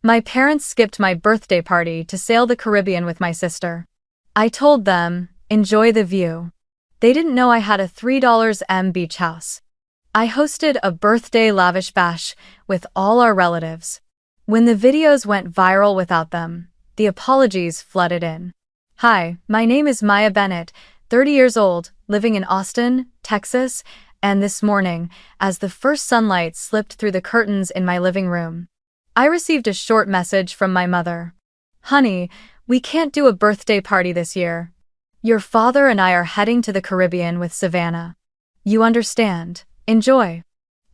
My parents skipped my birthday party to sail the Caribbean with my sister. I told them, enjoy the view. They didn't know I had a $3 beach house. I hosted a birthday lavish bash with all our relatives. When the videos went viral without them, the apologies flooded in. Hi, my name is Maya Bennett, 30 years old, living in Austin, Texas, and this morning, as the first sunlight slipped through the curtains in my living room, I received a short message from my mother. Honey, we can't do a birthday party this year. Your father and I are heading to the Caribbean with Savannah. You understand. Enjoy.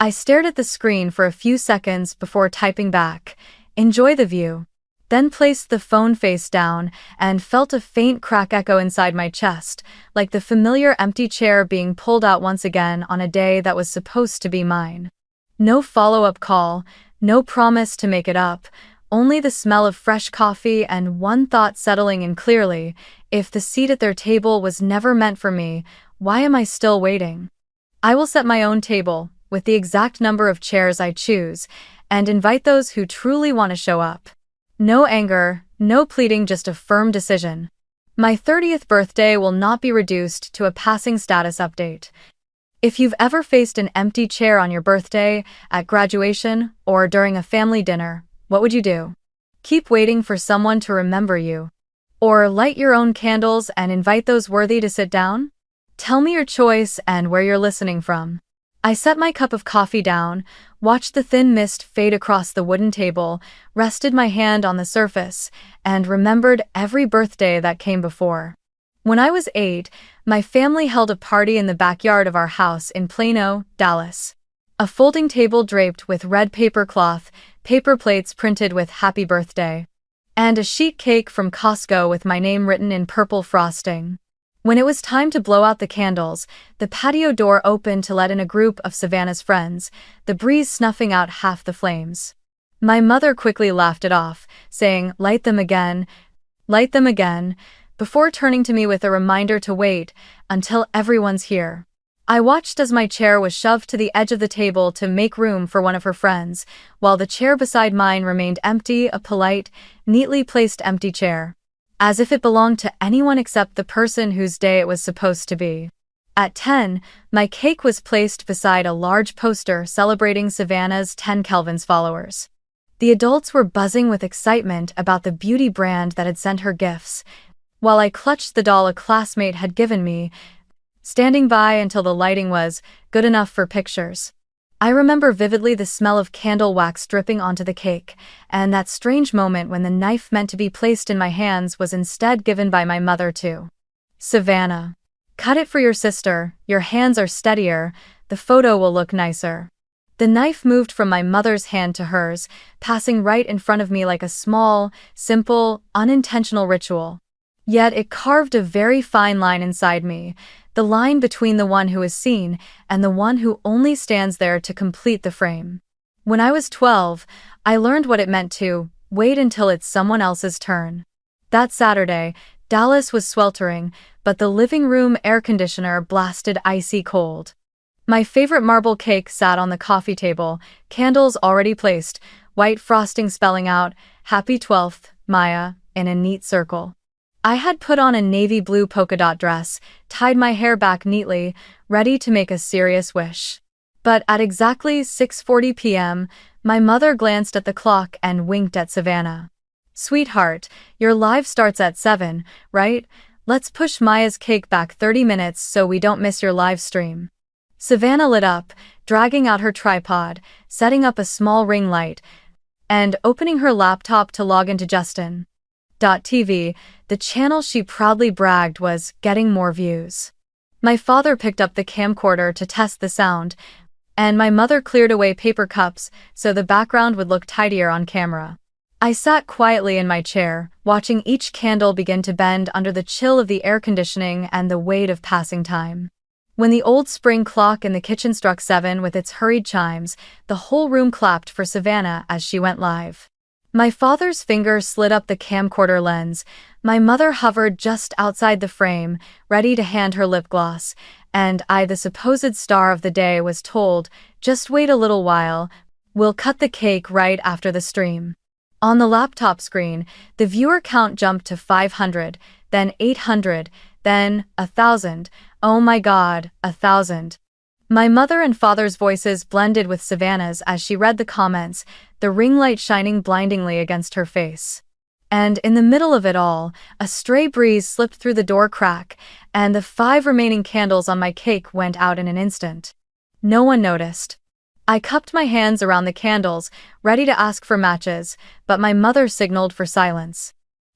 I stared at the screen for a few seconds before typing back, enjoy the view, then placed the phone face down and felt a faint crack echo inside my chest, like the familiar empty chair being pulled out once again on a day that was supposed to be mine. No follow-up call, no promise to make it up, only the smell of fresh coffee and one thought settling in clearly, if the seat at their table was never meant for me, why am I still waiting? I will set my own table, with the exact number of chairs I choose, and invite those who truly want to show up. No anger, no pleading, just a firm decision. My 30th birthday will not be reduced to a passing status update. If you've ever faced an empty chair on your birthday, at graduation, or during a family dinner, what would you do? Keep waiting for someone to remember you? Or light your own candles and invite those worthy to sit down? Tell me your choice and where you're listening from. I set my cup of coffee down, watched the thin mist fade across the wooden table, rested my hand on the surface, and remembered every birthday that came before. When I was 8, my family held a party in the backyard of our house in Plano, Dallas. A folding table draped with red paper cloth, paper plates printed with "Happy Birthday," and a sheet cake from Costco with my name written in purple frosting. When it was time to blow out the candles, the patio door opened to let in a group of Savannah's friends, the breeze snuffing out half the flames. My mother quickly laughed it off, saying, light them again, before turning to me with a reminder to wait until everyone's here. I watched as my chair was shoved to the edge of the table to make room for one of her friends, while the chair beside mine remained empty, a polite, neatly placed empty chair, as if it belonged to anyone except the person whose day it was supposed to be. At 10, my cake was placed beside a large poster celebrating Savannah's 10 Kelvin's followers. The adults were buzzing with excitement about the beauty brand that had sent her gifts, while I clutched the doll a classmate had given me, standing by until the lighting was good enough for pictures. I remember vividly the smell of candle wax dripping onto the cake, and that strange moment when the knife meant to be placed in my hands was instead given by my mother to Savannah. Cut it for your sister, your hands are steadier, the photo will look nicer. The knife moved from my mother's hand to hers, passing right in front of me like a small, simple, unintentional ritual. Yet it carved a very fine line inside me, the line between the one who is seen and the one who only stands there to complete the frame. When I was 12, I learned what it meant to wait until it's someone else's turn. That Saturday, Dallas was sweltering, but the living room air conditioner blasted icy cold. My favorite marble cake sat on the coffee table, candles already placed, white frosting spelling out, "Happy 12th, Maya," in a neat circle. I had put on a navy blue polka dot dress, tied my hair back neatly, ready to make a serious wish. But at exactly 6:40 p.m., my mother glanced at the clock and winked at Savannah. "Sweetheart, your live starts at 7, right? Let's push Maya's cake back 30 minutes so we don't miss your live stream." Savannah lit up, dragging out her tripod, setting up a small ring light, and opening her laptop to log into Justin.TV, the channel she proudly bragged was getting more views. My father picked up the camcorder to test the sound, and my mother cleared away paper cups so the background would look tidier on camera. I sat quietly in my chair, watching each candle begin to bend under the chill of the air conditioning and the weight of passing time. When the old spring clock in the kitchen struck 7 with its hurried chimes, the whole room clapped for Savannah as she went live. My father's finger slid up the camcorder lens, my mother hovered just outside the frame, ready to hand her lip gloss, and I, the supposed star of the day, was told, "Just wait a little while, we'll cut the cake right after the stream." On the laptop screen, the viewer count jumped to 500, then 800, then 1,000. Oh my God, 1,000. My mother and father's voices blended with Savannah's as she read the comments, the ring light shining blindingly against her face. And in the middle of it all, a stray breeze slipped through the door crack, and the 5 remaining candles on my cake went out in an instant. No one noticed. I cupped my hands around the candles, ready to ask for matches, but my mother signaled for silence.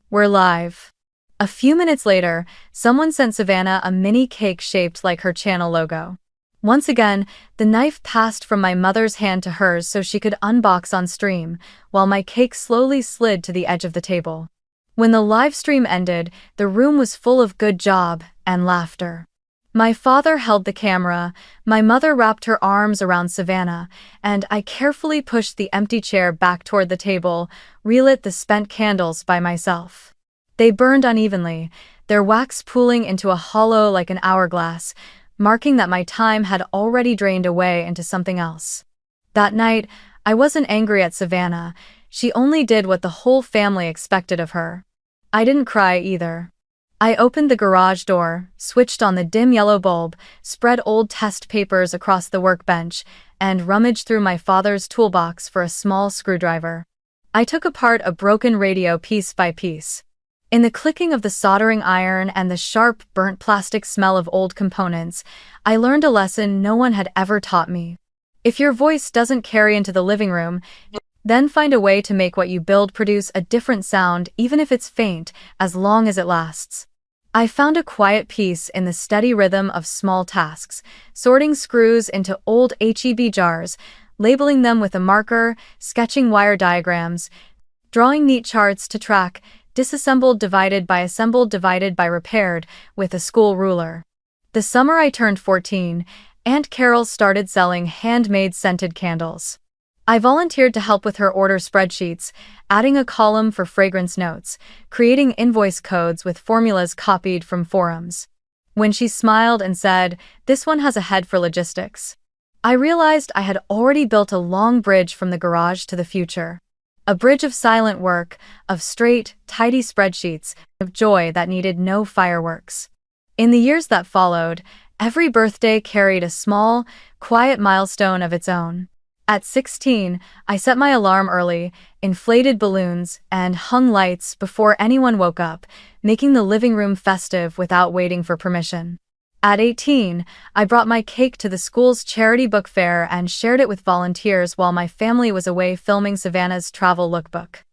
We're live. A few minutes later, someone sent Savannah a mini cake shaped like her channel logo. Once again, the knife passed from my mother's hand to hers so she could unbox on stream, while my cake slowly slid to the edge of the table. When the live stream ended, the room was full of good job and laughter. My father held the camera, my mother wrapped her arms around Savannah, and I carefully pushed the empty chair back toward the table, relit the spent candles by myself. They burned unevenly, their wax pooling into a hollow like an hourglass, marking that my time had already drained away into something else. That night, I wasn't angry at Savannah. She only did what the whole family expected of her. I didn't cry either. I opened the garage door, switched on the dim yellow bulb, spread old test papers across the workbench, and rummaged through my father's toolbox for a small screwdriver. I took apart a broken radio piece by piece. In the clicking of the soldering iron and the sharp, burnt plastic smell of old components, I learned a lesson no one had ever taught me. If your voice doesn't carry into the living room, then find a way to make what you build produce a different sound, even if it's faint, as long as it lasts. I found a quiet peace in the steady rhythm of small tasks, sorting screws into old HEB jars, labeling them with a marker, sketching wire diagrams, drawing neat charts to track disassembled divided by assembled divided by repaired with a school ruler. The summer I turned 14, Aunt Carol started selling handmade scented candles. I volunteered to help with her order spreadsheets, adding a column for fragrance notes, creating invoice codes with formulas copied from forums. When she smiled and said, "This one has a head for logistics," I realized I had already built a long bridge from the garage to the future. A bridge of silent work, of straight, tidy spreadsheets, of joy that needed no fireworks. In the years that followed, every birthday carried a small, quiet milestone of its own. At 16, I set my alarm early, inflated balloons, and hung lights before anyone woke up, making the living room festive without waiting for permission. At 18, I brought my cake to the school's charity book fair and shared it with volunteers while my family was away filming Savannah's travel lookbook.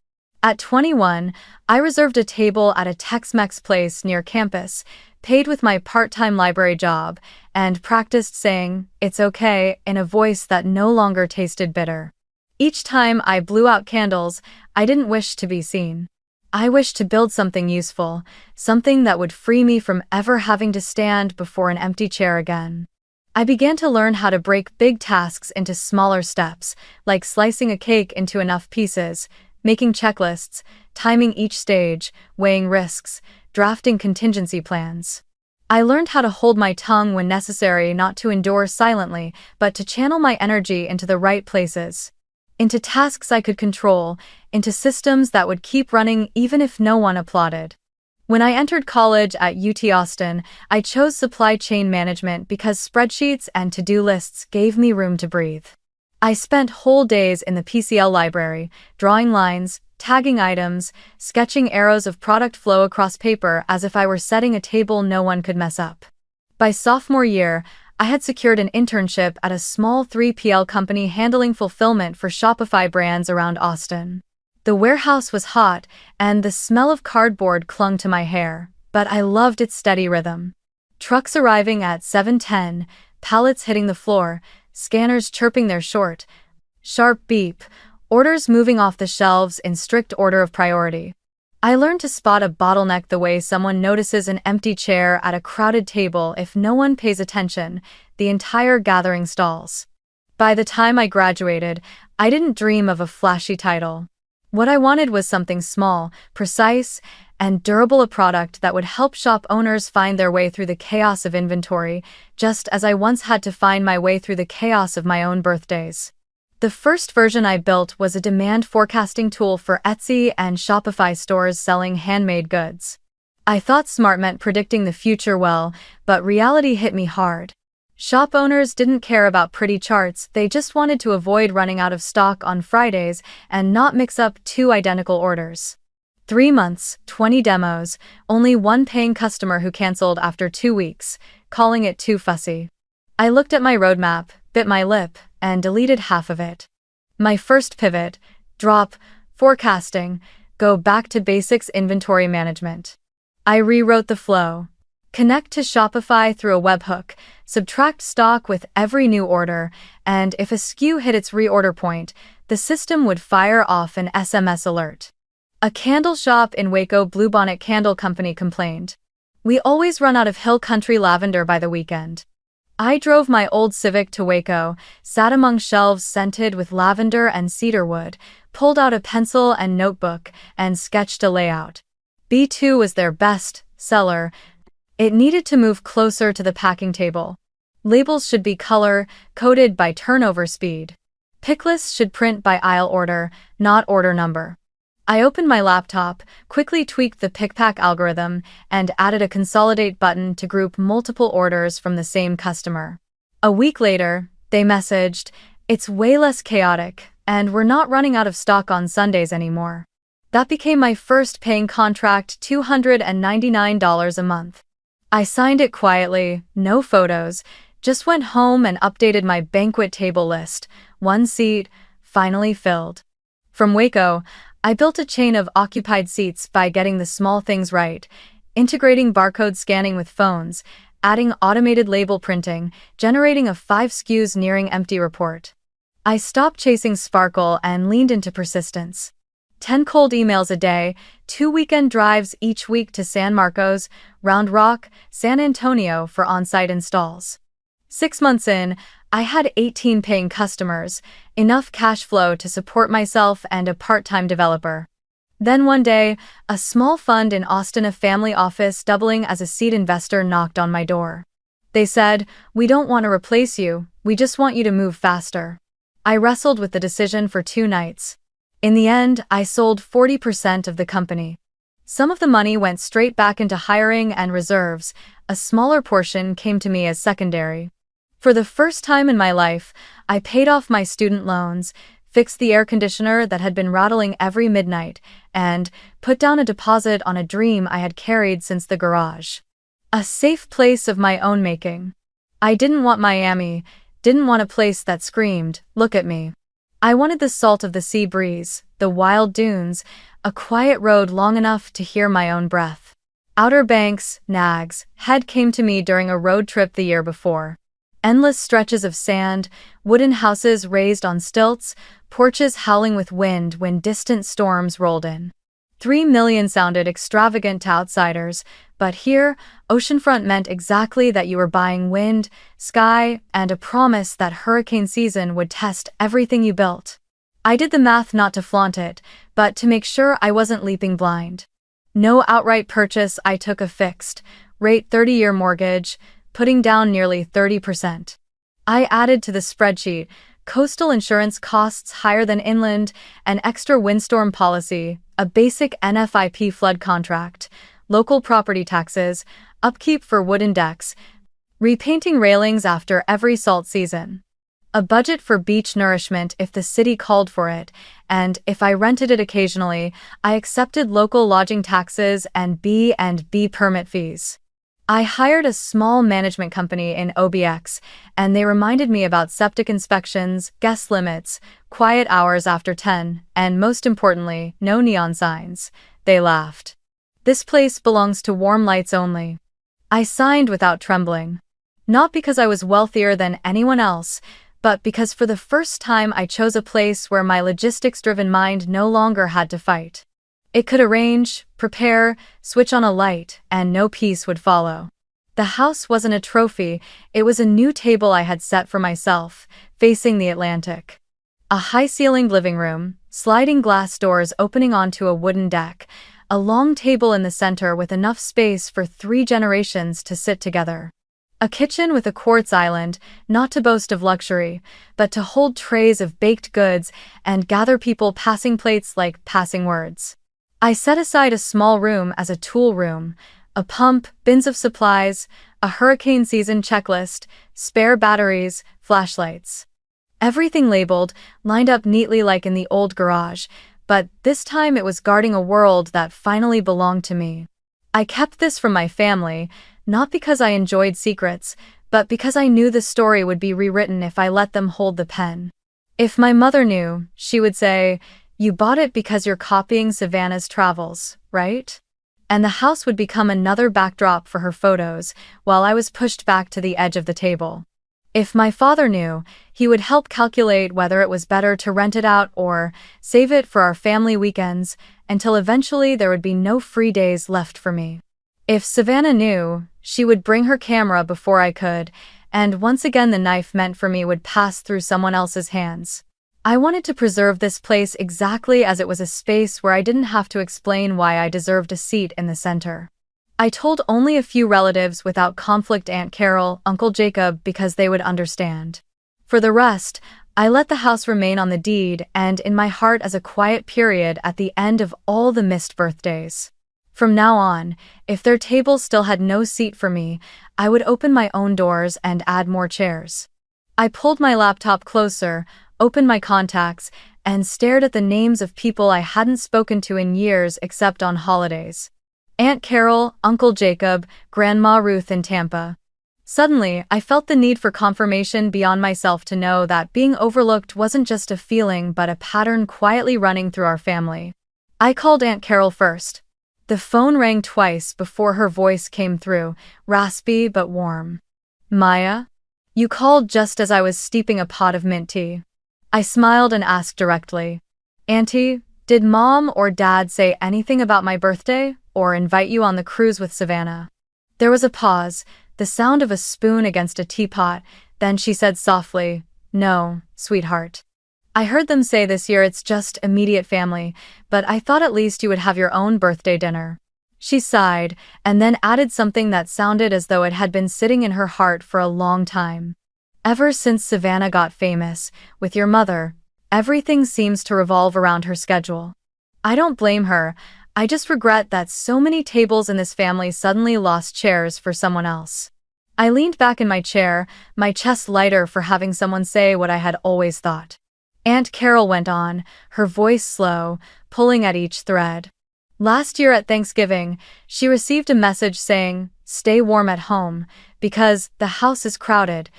At 21, I reserved a table at a Tex-Mex place near campus, paid with my part-time library job, and practiced saying, "It's okay," in a voice that no longer tasted bitter. Each time I blew out candles, I didn't wish to be seen. I wished to build something useful, something that would free me from ever having to stand before an empty chair again. I began to learn how to break big tasks into smaller steps, like slicing a cake into enough pieces, making checklists, timing each stage, weighing risks, drafting contingency plans. I learned how to hold my tongue when necessary, not to endure silently, but to channel my energy into the right places. Into tasks I could control, into systems that would keep running even if no one applauded. When I entered college at UT Austin, I chose supply chain management because spreadsheets and to-do lists gave me room to breathe. I spent whole days in the PCL library, drawing lines, tagging items, sketching arrows of product flow across paper as if I were setting a table no one could mess up. By sophomore year, I had secured an internship at a small 3PL company handling fulfillment for Shopify brands around Austin. The warehouse was hot, and the smell of cardboard clung to my hair, but I loved its steady rhythm. Trucks arriving at 7:10, pallets hitting the floor, scanners chirping their short, sharp beep, orders moving off the shelves in strict order of priority. I learned to spot a bottleneck the way someone notices an empty chair at a crowded table. If no one pays attention, the entire gathering stalls. By the time I graduated, I didn't dream of a flashy title. What I wanted was something small, precise, and durable, a product that would help shop owners find their way through the chaos of inventory, just as I once had to find my way through the chaos of my own birthdays. The first version I built was a demand forecasting tool for Etsy and Shopify stores selling handmade goods. I thought smart meant predicting the future well, but reality hit me hard. Shop owners didn't care about pretty charts, they just wanted to avoid running out of stock on Fridays and not mix up two identical orders. 3 months, 20 demos, only one paying customer who canceled after 2 weeks, calling it too fussy. I looked at my roadmap, bit my lip, and deleted half of it. My first pivot: drop forecasting, go back to basics inventory management. I rewrote the flow. Connect to Shopify through a webhook, subtract stock with every new order, and if a SKU hit its reorder point, the system would fire off an SMS alert. A candle shop in Waco Bluebonnet Candle Company complained, "We always run out of Hill Country lavender by the weekend." I drove my old Civic to Waco, sat among shelves scented with lavender and cedarwood, pulled out a pencil and notebook, and sketched a layout. B2 was their best seller. It needed to move closer to the packing table. Labels should be color-coded by turnover speed. Pick lists should print by aisle order, not order number. I opened my laptop, quickly tweaked the pick-pack algorithm, and added a consolidate button to group multiple orders from the same customer. A week later, they messaged, "It's way less chaotic, and we're not running out of stock on Sundays anymore." That became my first paying contract, $299 a month. I signed it quietly, no photos, just went home and updated my banquet table list, one seat, finally filled. From Waco, I built a chain of occupied seats by getting the small things right, integrating barcode scanning with phones, adding automated label printing, generating a 5 SKUs nearing empty report. I stopped chasing sparkle and leaned into persistence. 10 cold emails a day, 2 weekend drives each week to San Marcos, Round Rock, San Antonio for on-site installs. 6 months in, I had 18 paying customers, enough cash flow to support myself and a part-time developer. Then one day, a small fund in Austin, a family office doubling as a seed investor, knocked on my door. They said, "We don't want to replace you, we just want you to move faster." I wrestled with the decision for 2 nights. In the end, I sold 40% of the company. Some of the money went straight back into hiring and reserves, a smaller portion came to me as secondary. For the first time in my life, I paid off my student loans, fixed the air conditioner that had been rattling every midnight, and put down a deposit on a dream I had carried since the garage. A safe place of my own making. I didn't want Miami, didn't want a place that screamed, "Look at me." I wanted the salt of the sea breeze, the wild dunes, a quiet road long enough to hear my own breath. Outer Banks, Nags, Head came to me during a road trip the year before. Endless stretches of sand, wooden houses raised on stilts, porches howling with wind when distant storms rolled in. 3 million sounded extravagant to outsiders, but here, oceanfront meant exactly that. You were buying wind, sky, and a promise that hurricane season would test everything you built. I did the math not to flaunt it, but to make sure I wasn't leaping blind. No outright purchase, I took a fixed rate 30-year mortgage, putting down nearly 30%. I added to the spreadsheet coastal insurance costs higher than inland, an extra windstorm policy, a basic NFIP flood contract, local property taxes, upkeep for wooden decks, repainting railings after every salt season. A budget for beach nourishment if the city called for it, and if I rented it occasionally, I accepted local lodging taxes and B&B permit fees. I hired a small management company in OBX, and they reminded me about septic inspections, guest limits, quiet hours after 10, and most importantly, no neon signs. They laughed. "This place belongs to warm lights only." I signed without trembling. Not because I was wealthier than anyone else, but because for the first time I chose a place where my logistics-driven mind no longer had to fight. It could arrange, prepare, switch on a light, and no peace would follow. The house wasn't a trophy, it was a new table I had set for myself, facing the Atlantic. A high-ceilinged living room, sliding glass doors opening onto a wooden deck, a long table in the center with enough space for 3 generations to sit together. A kitchen with a quartz island, not to boast of luxury, but to hold trays of baked goods and gather people passing plates like passing words. I set aside a small room as a tool room, a pump, bins of supplies, a hurricane season checklist, spare batteries, flashlights. Everything labeled, lined up neatly like in the old garage, but this time it was guarding a world that finally belonged to me. I kept this from my family, not because I enjoyed secrets, but because I knew the story would be rewritten if I let them hold the pen. If my mother knew, she would say, "You bought it because you're copying Savannah's travels, right?" And the house would become another backdrop for her photos, while I was pushed back to the edge of the table. If my father knew, he would help calculate whether it was better to rent it out or save it for our family weekends, until eventually there would be no free days left for me. If Savannah knew, she would bring her camera before I could, and once again the knife meant for me would pass through someone else's hands. I wanted to preserve this place exactly as it was, a space where I didn't have to explain why I deserved a seat in the center. I told only a few relatives without conflict: Aunt Carol, Uncle Jacob, because they would understand. For the rest, I let the house remain on the deed and in my heart as a quiet period at the end of all the missed birthdays. From now on, if their table still had no seat for me, I would open my own doors and add more chairs. I pulled my laptop closer, opened my contacts, and stared at the names of people I hadn't spoken to in years except on holidays. Aunt Carol, Uncle Jacob, Grandma Ruth in Tampa. Suddenly, I felt the need for confirmation beyond myself to know that being overlooked wasn't just a feeling but a pattern quietly running through our family. I called Aunt Carol first. The phone rang twice before her voice came through, raspy but warm. "Maya? You called just as I was steeping a pot of mint tea." I smiled and asked directly, "Auntie, did Mom or Dad say anything about my birthday, or invite you on the cruise with Savannah?" There was a pause, the sound of a spoon against a teapot, then she said softly, "No, sweetheart. I heard them say this year it's just immediate family, but I thought at least you would have your own birthday dinner." She sighed, and then added something that sounded as though it had been sitting in her heart for a long time. "Ever since Savannah got famous, with your mother, everything seems to revolve around her schedule. I don't blame her, I just regret that so many tables in this family suddenly lost chairs for someone else." I leaned back in my chair, my chest lighter for having someone say what I had always thought. Aunt Carol went on, her voice slow, pulling at each thread. "Last year at Thanksgiving, she received a message saying, 'Stay warm at home, because the house is crowded,'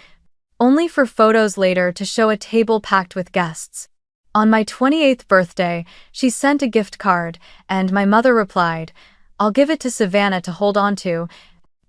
only for photos later to show a table packed with guests. On my 28th birthday, she sent a gift card, and my mother replied, 'I'll give it to Savannah to hold on to,'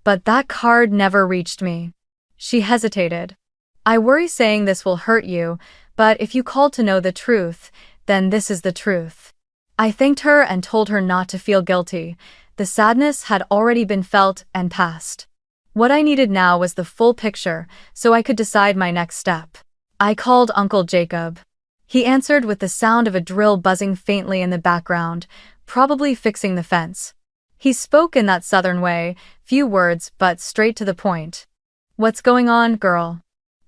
but that card never reached me." She hesitated. "I worry saying this will hurt you, but if you called to know the truth, then this is the truth." I thanked her and told her not to feel guilty. The sadness had already been felt and passed. What I needed now was the full picture, so I could decide my next step. I called Uncle Jacob. He answered with the sound of a drill buzzing faintly in the background, probably fixing the fence. He spoke in that southern way, few words but straight to the point. "What's going on, girl?"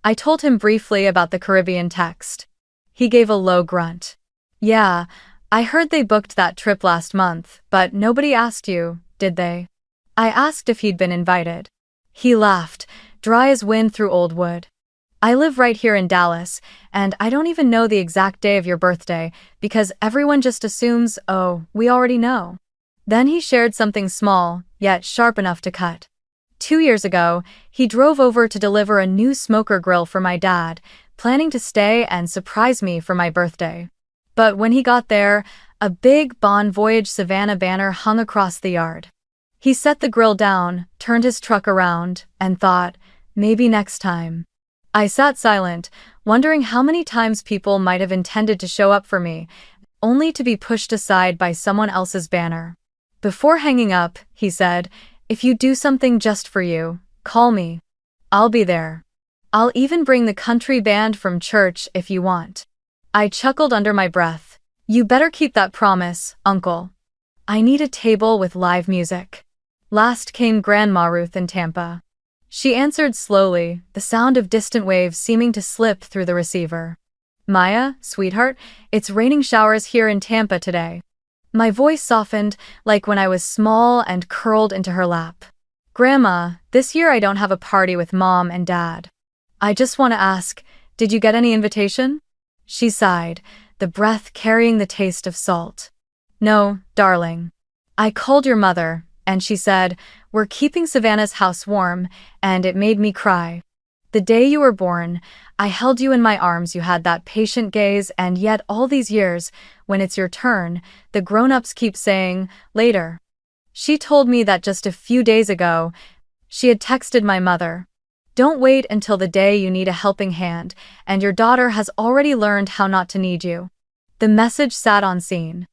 I told him briefly about the Caribbean text. He gave a low grunt. "Yeah, I heard they booked that trip last month, but nobody asked you, did they?" I asked if he'd been invited. He laughed, dry as wind through old wood. "I live right here in Dallas, and I don't even know the exact day of your birthday, because everyone just assumes, oh, we already know." Then he shared something small, yet sharp enough to cut. 2 years ago, he drove over to deliver a new smoker grill for my dad, planning to stay and surprise me for my birthday. But when he got there, a big Bon Voyage Savannah banner hung across the yard. He set the grill down, turned his truck around, and thought, maybe next time. I sat silent, wondering how many times people might have intended to show up for me, only to be pushed aside by someone else's banner. Before hanging up, he said, "If you do something just for you, call me. I'll be there. I'll even bring the country band from church if you want." I chuckled under my breath. "You better keep that promise, Uncle. I need a table with live music." Last came Grandma Ruth in Tampa. She answered slowly, the sound of distant waves seeming to slip through the receiver. Maya, sweetheart, it's raining showers here in Tampa today. My voice softened, like when I was small and curled into her lap. Grandma, this year I don't have a party with Mom and Dad. I just want to ask, did you get any invitation? She sighed, the breath carrying the taste of salt. No, darling. I called your mother, and she said, we're keeping Savannah's house warm, and it made me cry. The day you were born, I held you in my arms. You had that patient gaze, and yet all these years, when it's your turn, the grown-ups keep saying, later. She told me that just a few days ago. She had texted my mother. Don't wait until the day you need a helping hand, and your daughter has already learned how not to need you. The message sat on scene.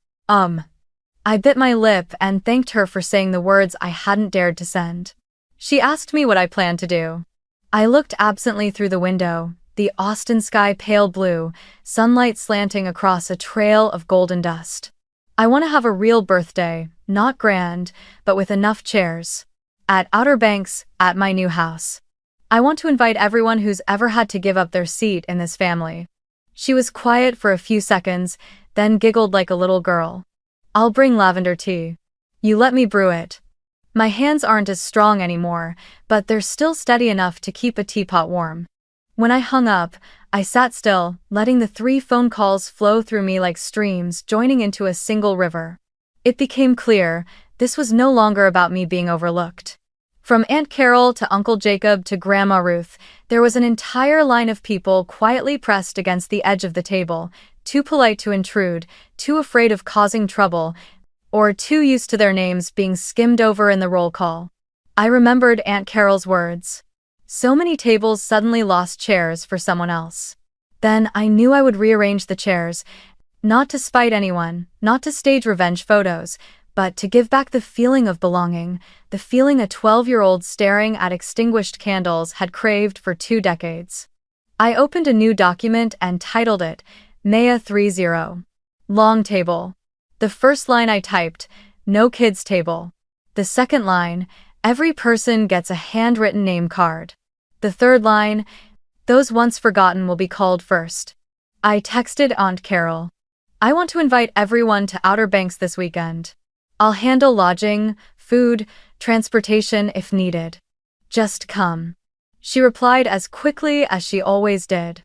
I bit my lip and thanked her for saying the words I hadn't dared to send. She asked me what I planned to do. I looked absently through the window, the Austin sky pale blue, sunlight slanting across a trail of golden dust. I want to have a real birthday, not grand, but with enough chairs. At Outer Banks, at my new house. I want to invite everyone who's ever had to give up their seat in this family. She was quiet for a few seconds, then giggled like a little girl. I'll bring lavender tea. You let me brew it. My hands aren't as strong anymore, but they're still steady enough to keep a teapot warm. When I hung up, I sat still, letting the 3 phone calls flow through me like streams joining into a single river. It became clear, this was no longer about me being overlooked. From Aunt Carol to Uncle Jacob to Grandma Ruth, there was an entire line of people quietly pressed against the edge of the table, too polite to intrude, too afraid of causing trouble, or too used to their names being skimmed over in the roll call. I remembered Aunt Carol's words. So many tables suddenly lost chairs for someone else. Then I knew I would rearrange the chairs, not to spite anyone, not to stage revenge photos, but to give back the feeling of belonging, the feeling a 12-year-old staring at extinguished candles had craved for 2 decades. I opened a new document and titled it, Maya 30. Long table. The first line I typed, no kids table. The second line, every person gets a handwritten name card. The third line, those once forgotten will be called first. I texted Aunt Carol. I want to invite everyone to Outer Banks this weekend. I'll handle lodging, food, transportation if needed. Just come. She replied as quickly as she always did.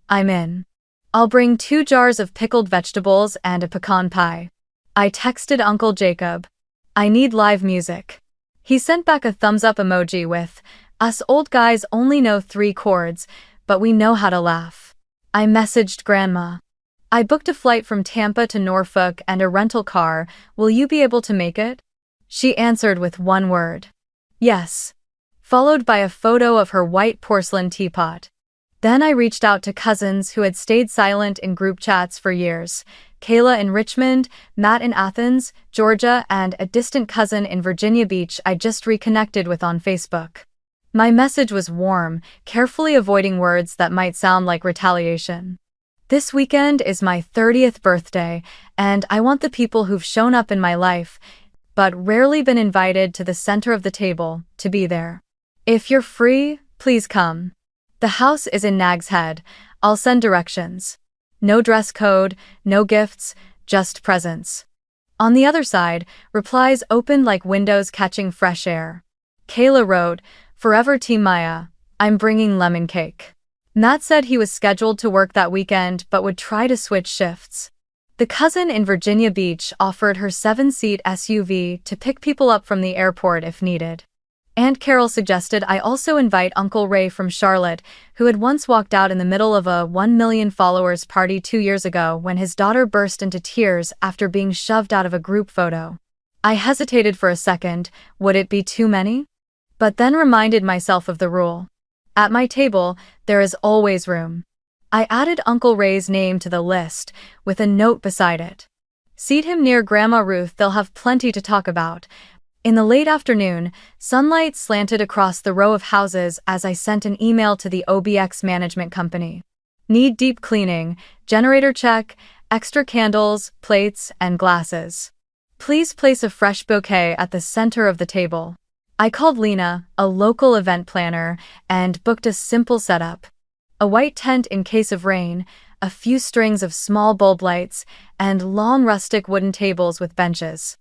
I'm in. I'll bring 2 jars of pickled vegetables and a pecan pie. I texted Uncle Jacob. I need live music. He sent back a thumbs-up emoji with, us old guys only know 3 chords, but we know how to laugh. I messaged Grandma. I booked a flight from Tampa to Norfolk and a rental car. Will you be able to make it? She answered with one word. Yes. Followed by a photo of her white porcelain teapot. Then I reached out to cousins who had stayed silent in group chats for years. Kayla in Richmond, Matt in Athens, Georgia, and a distant cousin in Virginia Beach I just reconnected with on Facebook. My message was warm, carefully avoiding words that might sound like retaliation. This weekend is my 30th birthday, and I want the people who've shown up in my life, but rarely been invited to the center of the table, to be there. If you're free, please come. The house is in Nag's Head. I'll send directions. No dress code, no gifts, just presents. On the other side, replies opened like windows catching fresh air. Kayla wrote, Forever Team Maya, I'm bringing lemon cake. Matt said he was scheduled to work that weekend but would try to switch shifts. The cousin in Virginia Beach offered her 7-seat SUV to pick people up from the airport if needed. Aunt Carol suggested I also invite Uncle Ray from Charlotte, who had once walked out in the middle of a 1 million followers party 2 years ago when his daughter burst into tears after being shoved out of a group photo. I hesitated for a second, would it be too many? But then reminded myself of the rule. At my table, there is always room. I added Uncle Ray's name to the list, with a note beside it. Seat him near Grandma Ruth, they'll have plenty to talk about. In the late afternoon, sunlight slanted across the row of houses as I sent an email to the OBX management company. Need deep cleaning, generator check, extra candles, plates, and glasses. Please place a fresh bouquet at the center of the table. I called Lena, a local event planner, and booked a simple setup. A white tent in case of rain, a few strings of small bulb lights, and long rustic wooden tables with benches.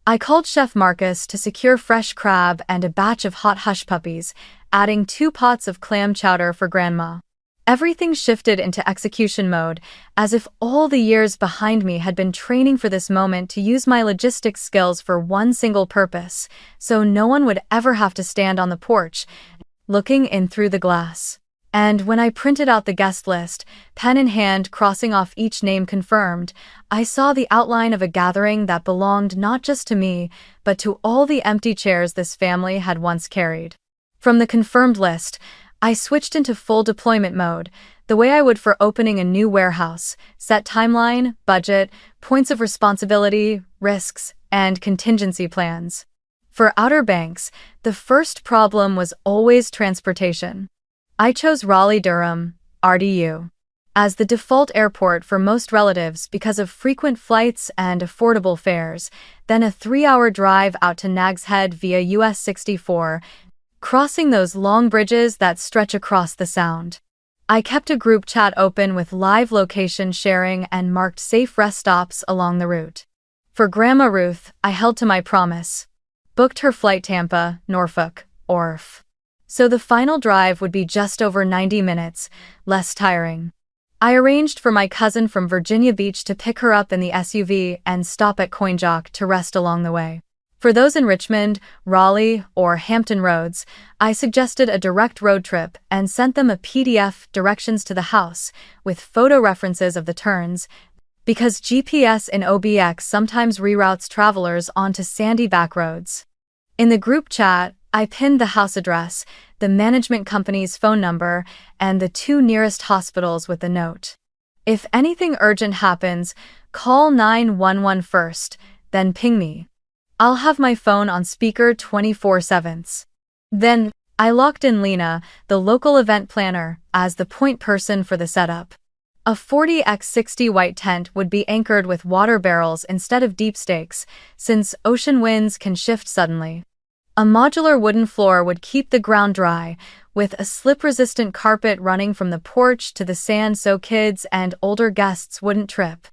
I called Chef Marcus to secure fresh crab and a batch of hot hush puppies, adding 2 pots of clam chowder for Grandma. Everything shifted into execution mode, as if all the years behind me had been training for this moment to use my logistics skills for one single purpose, so no one would ever have to stand on the porch, looking in through the glass. And when I printed out the guest list, pen in hand crossing off each name confirmed, I saw the outline of a gathering that belonged not just to me, but to all the empty chairs this family had once carried. From the confirmed list, I switched into full deployment mode, the way I would for opening a new warehouse: set timeline, budget, points of responsibility, risks, and contingency plans. For Outer Banks, the first problem was always transportation. I chose Raleigh-Durham, RDU, as the default airport for most relatives because of frequent flights and affordable fares, then a 3-hour drive out to Nags Head via US 64, crossing those long bridges that stretch across the Sound. I kept a group chat open with live location sharing and marked safe rest stops along the route. For Grandma Ruth, I held to my promise. Booked her flight Tampa, Norfolk, ORF. So the final drive would be just over 90 minutes, less tiring. I arranged for my cousin from Virginia Beach to pick her up in the SUV and stop at CoinJock to rest along the way. For those in Richmond, Raleigh, or Hampton Roads, I suggested a direct road trip and sent them a PDF, directions to the house, with photo references of the turns, because GPS in OBX sometimes reroutes travelers onto sandy back roads. In the group chat, I pinned the house address, the management company's phone number, and the 2 nearest hospitals with the note: if anything urgent happens, call 911 first, then ping me. I'll have my phone on speaker 24/7. Then, I locked in Lena, the local event planner, as the point person for the setup. A 40x60 white tent would be anchored with water barrels instead of deep stakes, since ocean winds can shift suddenly. A modular wooden floor would keep the ground dry, with a slip-resistant carpet running from the porch to the sand so kids and older guests wouldn't trip.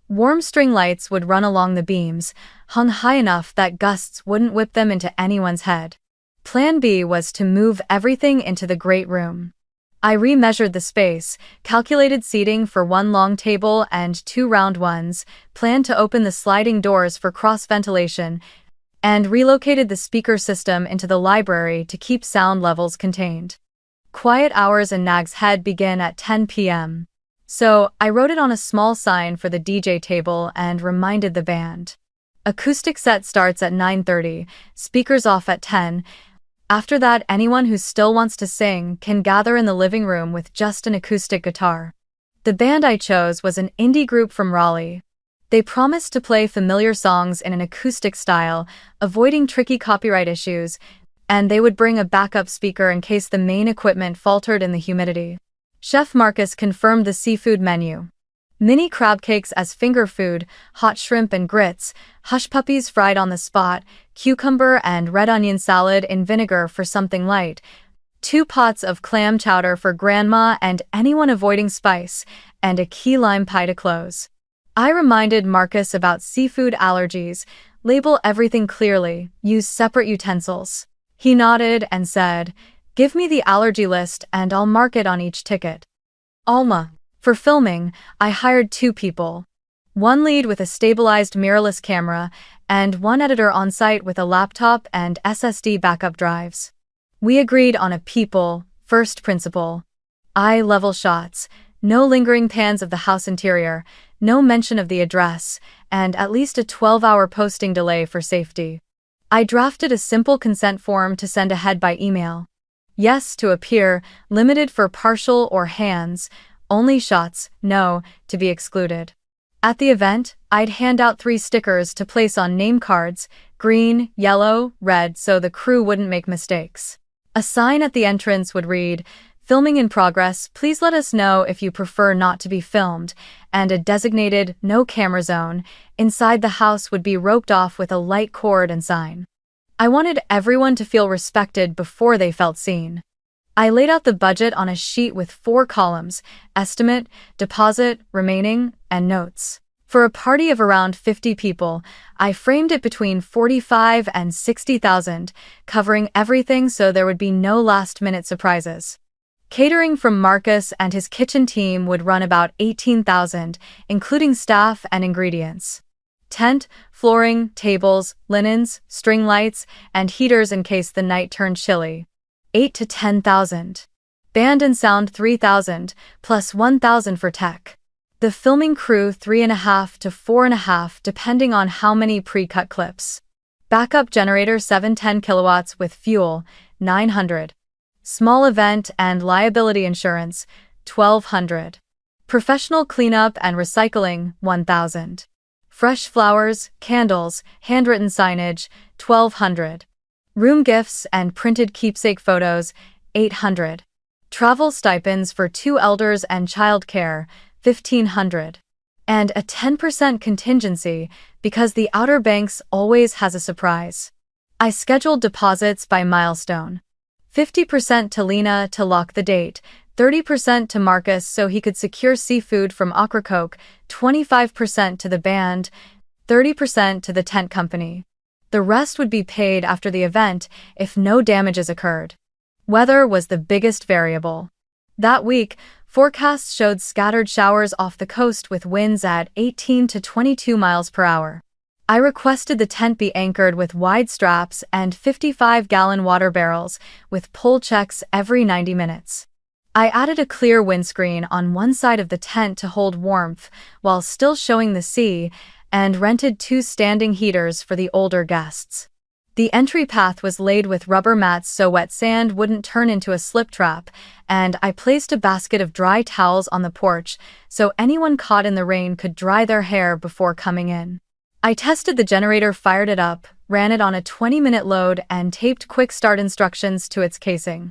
Warm string lights would run along the beams, hung high enough that gusts wouldn't whip them into anyone's head. Plan B was to move everything into the great room. I remeasured the space, calculated seating for 1 long table and 2 round ones, planned to open the sliding doors for cross-ventilation, and relocated the speaker system into the library to keep sound levels contained. Quiet hours in Nags Head begin at 10 p.m. So, I wrote it on a small sign for the DJ table and reminded the band. Acoustic set starts at 9:30, speakers off at 10. After that, anyone who still wants to sing can gather in the living room with just an acoustic guitar. The band I chose was an indie group from Raleigh. They promised to play familiar songs in an acoustic style, avoiding tricky copyright issues, and they would bring a backup speaker in case the main equipment faltered in the humidity. Chef Marcus confirmed the seafood menu. Mini crab cakes as finger food, hot shrimp and grits, hush puppies fried on the spot, cucumber and red onion salad in vinegar for something light, 2 pots of clam chowder for Grandma and anyone avoiding spice, and a key lime pie to close. I reminded Marcus about seafood allergies: label everything clearly, use separate utensils. He nodded and said, "Give me the allergy list and I'll mark it on each ticket." Alma. For filming, I hired 2 people. 1 lead with a stabilized mirrorless camera, and 1 editor on site with a laptop and SSD backup drives. We agreed on a people first principle. Eye-level shots, no lingering pans of the house interior, no mention of the address, and at least a 12-hour posting delay for safety. I drafted a simple consent form to send ahead by email. Yes to appear, limited for partial or hands, only shots, no, to be excluded. At the event, I'd hand out 3 stickers to place on name cards, green, yellow, red, so the crew wouldn't make mistakes. A sign at the entrance would read, "Filming in progress, please let us know if you prefer not to be filmed," and a designated no camera zone inside the house would be roped off with a light cord and sign. I wanted everyone to feel respected before they felt seen. I laid out the budget on a sheet with 4 columns: estimate, deposit, remaining, and notes. For a party of around 50 people, I framed it between 45 and 60,000, covering everything so there would be no last-minute surprises. Catering from Marcus and his kitchen team would run about 18,000, including staff and ingredients. Tent, flooring, tables, linens, string lights, and heaters in case the night turned chilly. 8 to 10,000. Band and sound 3,000, plus 1,000 for tech. The filming crew 3.5 to 4.5 depending on how many pre-cut clips. Backup generator 710 kilowatts with fuel, 900. Small event and liability insurance, 1,200. Professional cleanup and recycling, 1,000. Fresh flowers, candles, handwritten signage, 1,200. Room gifts and printed keepsake photos, 800. Travel stipends for 2 elders and childcare, 1,500. And a 10% contingency because the Outer Banks always has a surprise. I scheduled deposits by milestone. 50% to Lena to lock the date, 30% to Marcus so he could secure seafood from Aquacoke, 25% to the band, 30% to the tent company. The rest would be paid after the event if no damages occurred. Weather was the biggest variable. That week, forecasts showed scattered showers off the coast with winds at 18 to 22 miles per hour. I requested the tent be anchored with wide straps and 55-gallon water barrels, with pull checks every 90 minutes. I added a clear windscreen on one side of the tent to hold warmth while still showing the sea, and rented 2 standing heaters for the older guests. The entry path was laid with rubber mats so wet sand wouldn't turn into a slip trap, and I placed a basket of dry towels on the porch so anyone caught in the rain could dry their hair before coming in. I tested the generator, fired it up, ran it on a 20-minute load, and taped quick start instructions to its casing.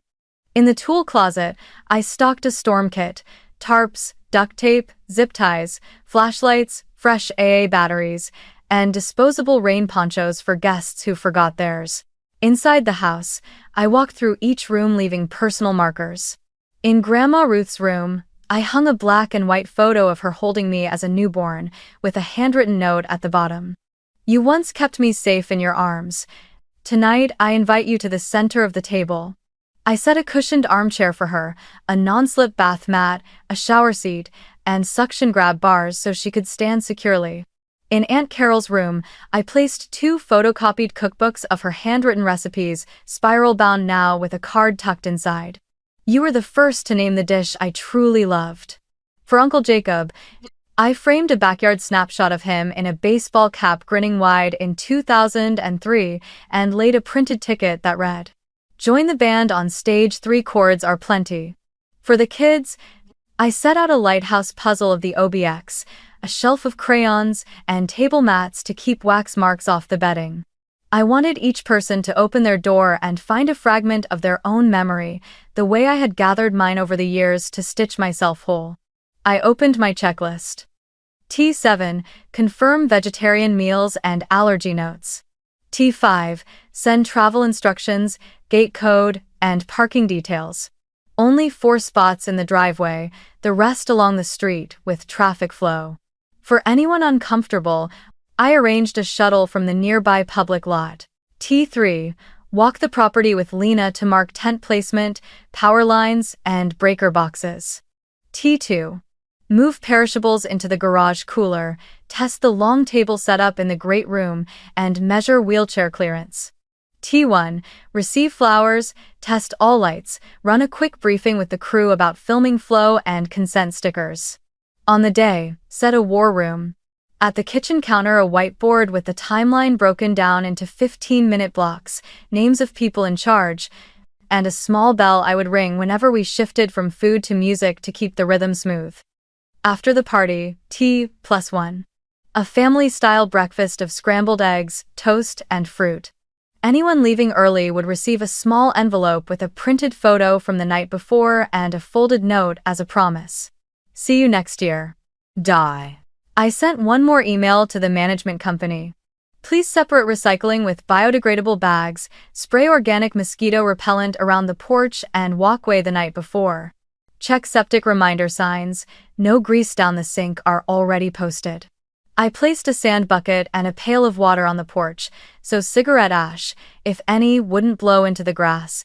In the tool closet, I stocked a storm kit: tarps, duct tape, zip ties, flashlights, fresh AA batteries, and disposable rain ponchos for guests who forgot theirs. Inside the house, I walked through each room leaving personal markers. In Grandma Ruth's room, I hung a black and white photo of her holding me as a newborn, with a handwritten note at the bottom. "You once kept me safe in your arms. Tonight I invite you to the center of the table." I set a cushioned armchair for her, a non-slip bath mat, a shower seat, and suction grab bars so she could stand securely. In Aunt Carol's room, I placed 2 photocopied cookbooks of her handwritten recipes, spiral-bound now with a card tucked inside. "You were the first to name the dish I truly loved." For Uncle Jacob, I framed a backyard snapshot of him in a baseball cap grinning wide in 2003 and laid a printed ticket that read, "Join the band on stage 3, chords are plenty." For the kids, I set out a lighthouse puzzle of the OBX, a shelf of crayons, and table mats to keep wax marks off the bedding. I wanted each person to open their door and find a fragment of their own memory, the way I had gathered mine over the years to stitch myself whole. I opened my checklist. T7, confirm vegetarian meals and allergy notes. T5, send travel instructions, gate code, and parking details. Only 4 spots in the driveway, the rest along the street with traffic flow. For anyone uncomfortable, I arranged a shuttle from the nearby public lot. T3, walk the property with Lena to mark tent placement, power lines, and breaker boxes. T2, move perishables into the garage cooler, test the long table setup in the great room, and measure wheelchair clearance. T1, receive flowers, test all lights, run a quick briefing with the crew about filming flow and consent stickers. On the day, set a war room. At the kitchen counter, a whiteboard with the timeline broken down into 15-minute blocks, names of people in charge, and a small bell I would ring whenever we shifted from food to music to keep the rhythm smooth. After the party, T+1. A family-style breakfast of scrambled eggs, toast, and fruit. Anyone leaving early would receive a small envelope with a printed photo from the night before and a folded note as a promise. See you next year. Die. I sent one more email to the management company. Please separate recycling with biodegradable bags, spray organic mosquito repellent around the porch and walkway the night before. Check septic reminder signs, no grease down the sink are already posted. I placed a sand bucket and a pail of water on the porch, so cigarette ash, if any, wouldn't blow into the grass,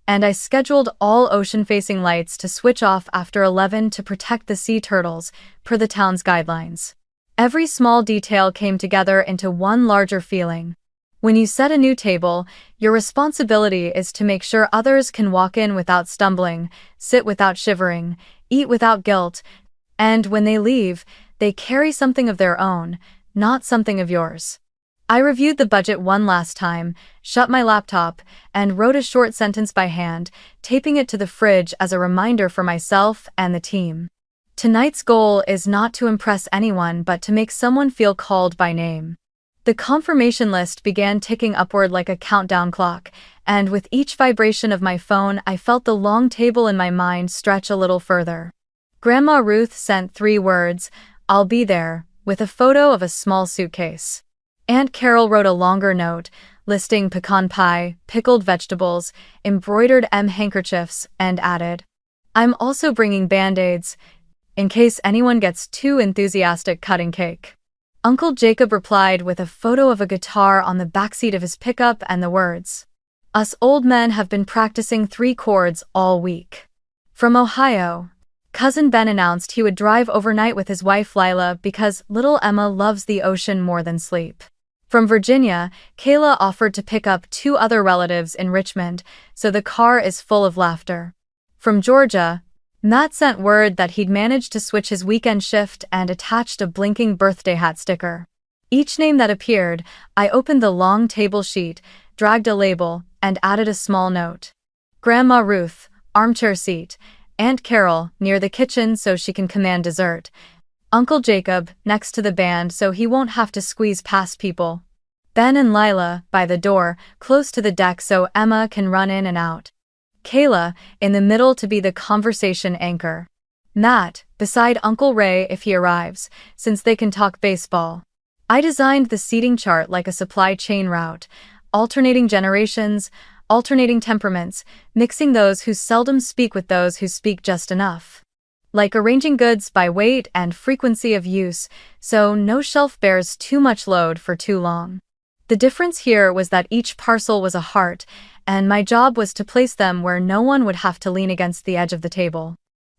and I scheduled all ocean-facing lights to switch off after 11 to protect the sea turtles, per the town's guidelines. Every small detail came together into one larger feeling. When you set a new table, your responsibility is to make sure others can walk in without stumbling, sit without shivering, eat without guilt, and when they leave, they carry something of their own, not something of yours. I reviewed the budget one last time, shut my laptop, and wrote a short sentence by hand, taping it to the fridge as a reminder for myself and the team. Tonight's goal is not to impress anyone but to make someone feel called by name. The confirmation list began ticking upward like a countdown clock, and with each vibration of my phone I felt the long table in my mind stretch a little further. Grandma Ruth sent 3 words, "I'll be there," with a photo of a small suitcase. Aunt Carol wrote a longer note, listing pecan pie, pickled vegetables, embroidered handkerchiefs, and added, "I'm also bringing Band-Aids, in case anyone gets too enthusiastic cutting cake." Uncle Jacob replied with a photo of a guitar on the backseat of his pickup and the words, "Us old men have been practicing 3 chords all week." From Ohio, Cousin Ben announced he would drive overnight with his wife Lila because little Emma loves the ocean more than sleep. From Virginia, Kayla offered to pick up 2 other relatives in Richmond, so the car is full of laughter. From Georgia, Matt sent word that he'd managed to switch his weekend shift and attached a blinking birthday hat sticker. Each name that appeared, I opened the long table sheet, dragged a label, and added a small note. Grandma Ruth, armchair seat. Aunt Carol, near the kitchen so she can command dessert. Uncle Jacob, next to the band so he won't have to squeeze past people. Ben and Lila, by the door, close to the deck so Emma can run in and out. Kayla, in the middle to be the conversation anchor. Matt, beside Uncle Ray if he arrives, since they can talk baseball. I designed the seating chart like a supply chain route, alternating generations, alternating temperaments, mixing those who seldom speak with those who speak just enough. Like arranging goods by weight and frequency of use, so no shelf bears too much load for too long. The difference here was that each parcel was a heart, and my job was to place them where no one would have to lean against the edge of the table.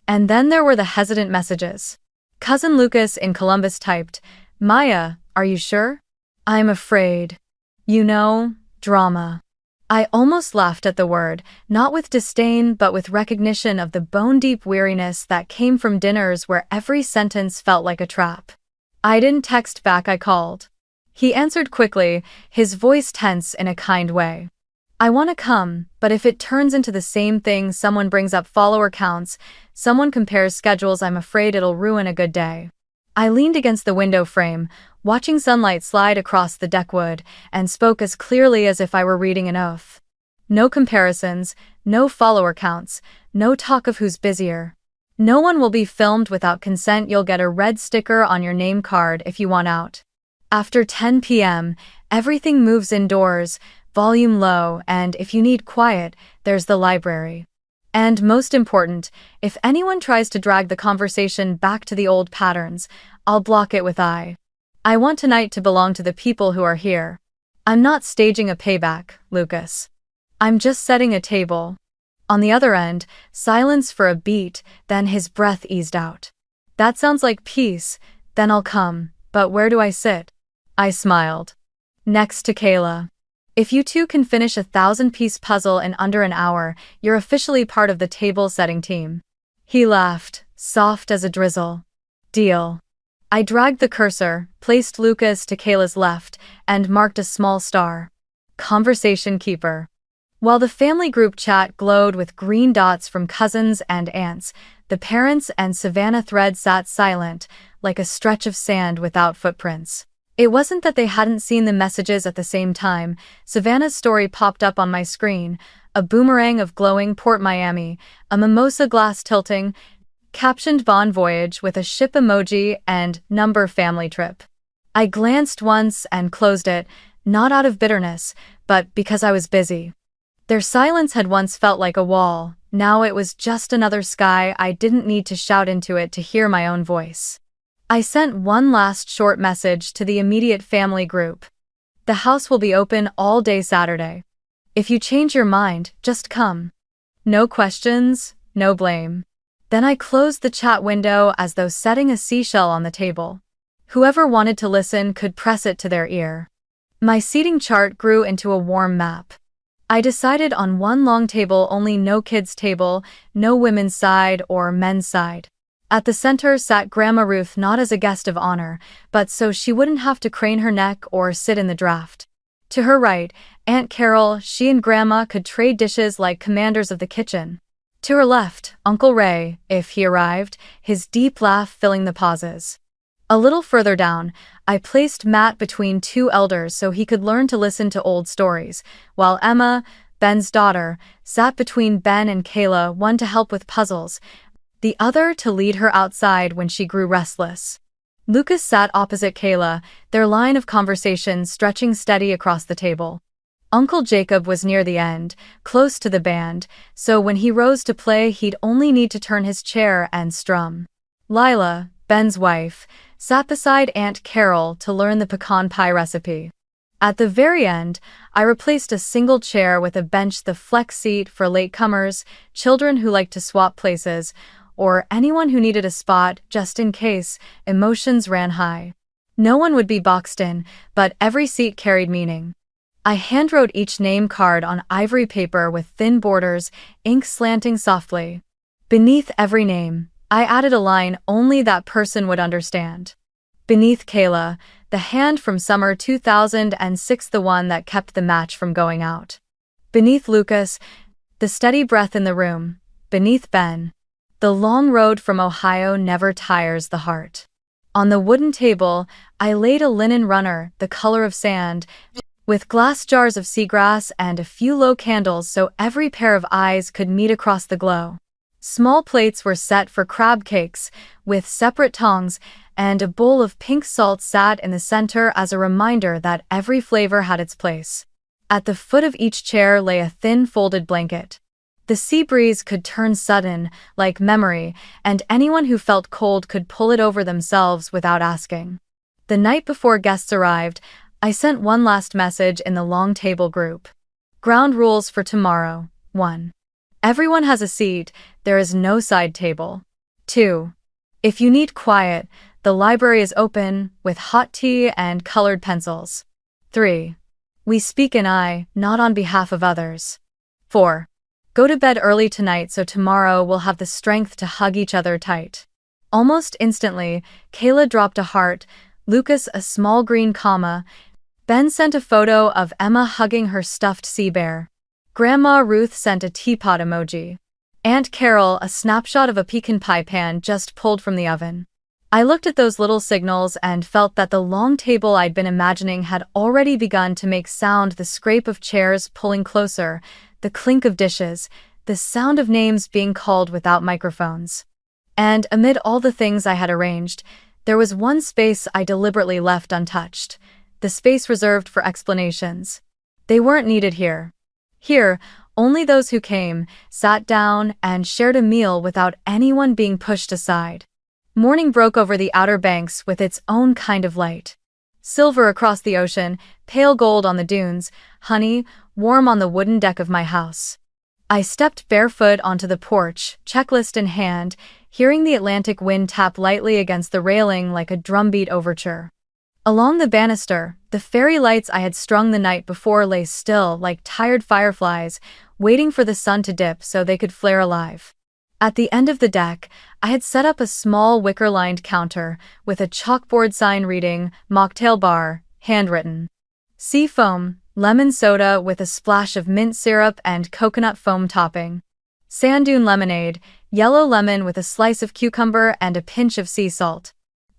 And then there were the hesitant messages. Cousin Lucas in Columbus typed, "Maya, are you sure? I'm afraid. You know, drama." I almost laughed at the word, not with disdain but with recognition of the bone-deep weariness that came from dinners where every sentence felt like a trap. I didn't text back, I called. He answered quickly, his voice tense in a kind way. "I want to come, but if it turns into the same thing, someone brings up follower counts, someone compares schedules, I'm afraid it'll ruin a good day." I leaned against the window frame, watching sunlight slide across the deckwood, and spoke as clearly as if I were reading an oath. No comparisons, no follower counts, no talk of who's busier. No one will be filmed without consent. You'll get a red sticker on your name card if you want out. After 10 p.m., everything moves indoors, volume low, and if you need quiet, there's the library. And most important, if anyone tries to drag the conversation back to the old patterns, I'll block it with I want tonight to belong to the people who are here. I'm not staging a payback, Lucas. I'm just setting a table. On the other end, silence for a beat, then his breath eased out. That sounds like peace, then I'll come, but where do I sit? I smiled. Next to Kayla. If you two can finish a 1,000-piece puzzle in under an hour, you're officially part of the table-setting team. He laughed, soft as a drizzle. Deal. I dragged the cursor, placed Lucas to Kayla's left, and marked a small star. Conversation keeper. While the family group chat glowed with green dots from cousins and aunts, the parents and Savannah thread sat silent, like a stretch of sand without footprints. It wasn't that they hadn't seen the messages at the same time. Savannah's story popped up on my screen, a boomerang of glowing Port Miami, a mimosa glass tilting, captioned Bon Voyage with a ship emoji and number family trip. I glanced once and closed it, not out of bitterness, but because I was busy. Their silence had once felt like a wall, now it was just another sky. I didn't need to shout into it to hear my own voice. I sent one last short message to the immediate family group. The house will be open all day Saturday. If you change your mind, just come. No questions, no blame. Then I closed the chat window as though setting a seashell on the table. Whoever wanted to listen could press it to their ear. My seating chart grew into a warm map. I decided on one long table only, no kids' table, no women's side or men's side. At the center sat Grandma Ruth, not as a guest of honor, but so she wouldn't have to crane her neck or sit in the draft. To her right, Aunt Carol, she and Grandma could trade dishes like commanders of the kitchen. To her left, Uncle Ray, if he arrived, his deep laugh filling the pauses. A little further down, I placed Matt between two elders so he could learn to listen to old stories, while Emma, Ben's daughter, sat between Ben and Kayla, one to help with puzzles, the other to lead her outside when she grew restless. Lucas sat opposite Kayla, their line of conversation stretching steady across the table. Uncle Jacob was near the end, close to the band, so when he rose to play he'd only need to turn his chair and strum. Lila, Ben's wife, sat beside Aunt Carol to learn the pecan pie recipe. At the very end, I replaced a single chair with a bench, the flex seat for latecomers, children who liked to swap places, or anyone who needed a spot just in case emotions ran high. No one would be boxed in, but every seat carried meaning. I handwrote each name card on ivory paper with thin borders, ink slanting softly. Beneath every name, I added a line only that person would understand. Beneath Kayla, the hand from summer 2006, the one that kept the match from going out. Beneath Lucas, the steady breath in the room. Beneath Ben, the long road from Ohio never tires the heart. On the wooden table, I laid a linen runner, the color of sand, with glass jars of seagrass and a few low candles so every pair of eyes could meet across the glow. Small plates were set for crab cakes, with separate tongs, and a bowl of pink salt sat in the center as a reminder that every flavor had its place. At the foot of each chair lay a thin folded blanket. The sea breeze could turn sudden, like memory, and anyone who felt cold could pull it over themselves without asking. The night before guests arrived, I sent one last message in the long table group. Ground rules for tomorrow. 1. Everyone has a seat, there is no side table. 2. If you need quiet, the library is open, with hot tea and colored pencils. 3. We speak in I, not on behalf of others. 4. Go to bed early tonight so tomorrow we'll have the strength to hug each other tight. Almost instantly, Kayla dropped a heart, Lucas a small green comma, Ben sent a photo of Emma hugging her stuffed sea bear. Grandma Ruth sent a teapot emoji. Aunt Carol a snapshot of a pecan pie pan just pulled from the oven. I looked at those little signals and felt that the long table I'd been imagining had already begun to make sound, the scrape of chairs pulling closer, the clink of dishes, the sound of names being called without microphones. And amid all the things I had arranged, there was one space I deliberately left untouched, the space reserved for explanations. They weren't needed here. Here, only those who came, sat down, and shared a meal without anyone being pushed aside. Morning broke over the Outer Banks with its own kind of light. Silver across the ocean, pale gold on the dunes, honey, warm on the wooden deck of my house. I stepped barefoot onto the porch, checklist in hand, hearing the Atlantic wind tap lightly against the railing like a drumbeat overture. Along the banister, the fairy lights I had strung the night before lay still like tired fireflies, waiting for the sun to dip so they could flare alive. At the end of the deck, I had set up a small wicker-lined counter with a chalkboard sign reading, Mocktail Bar, handwritten. Sea foam, lemon soda with a splash of mint syrup and coconut foam topping. Sand dune lemonade, yellow lemon with a slice of cucumber and a pinch of sea salt.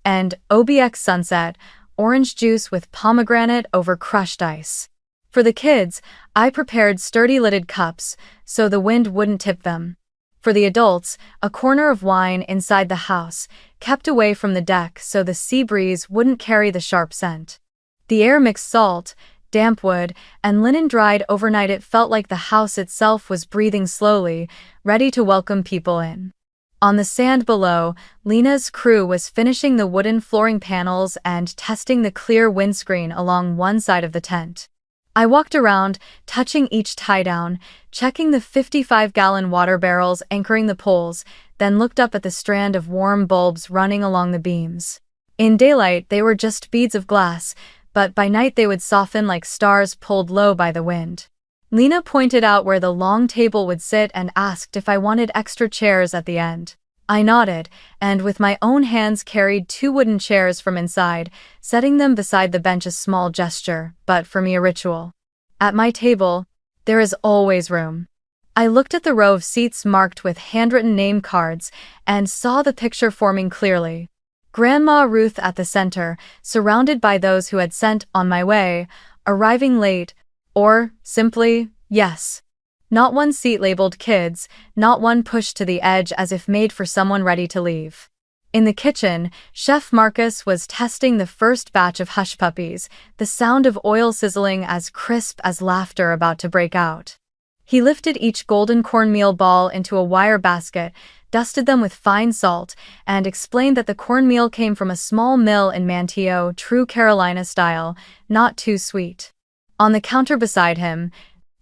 And OBX sunset, orange juice with pomegranate over crushed ice. For the kids, I prepared sturdy lidded cups so the wind wouldn't tip them. For the adults, a corner of wine inside the house, kept away from the deck so the sea breeze wouldn't carry the sharp scent. The air mixed salt, damp wood, and linen dried overnight. It felt like the house itself was breathing slowly, ready to welcome people in. On the sand below, Lena's crew was finishing the wooden flooring panels and testing the clear windscreen along one side of the tent. I walked around, touching each tie-down, checking the 55-gallon water barrels anchoring the poles, then looked up at the strand of warm bulbs running along the beams. In daylight, they were just beads of glass, but by night they would soften like stars pulled low by the wind. Lena pointed out where the long table would sit and asked if I wanted extra chairs at the end. I nodded, and with my own hands carried 2 wooden chairs from inside, setting them beside the bench. A small gesture, but for me a ritual. At my table, there is always room. I looked at the row of seats marked with handwritten name cards and saw the picture forming clearly. Grandma Ruth at the center, surrounded by those who had sent on my way, arriving late, or, simply, yes. Not one seat labeled kids, not one pushed to the edge as if made for someone ready to leave. In the kitchen, Chef Marcus was testing the first batch of hush puppies, the sound of oil sizzling as crisp as laughter about to break out. He lifted each golden cornmeal ball into a wire basket, dusted them with fine salt, and explained that the cornmeal came from a small mill in Manteo, true Carolina style, not too sweet. On the counter beside him,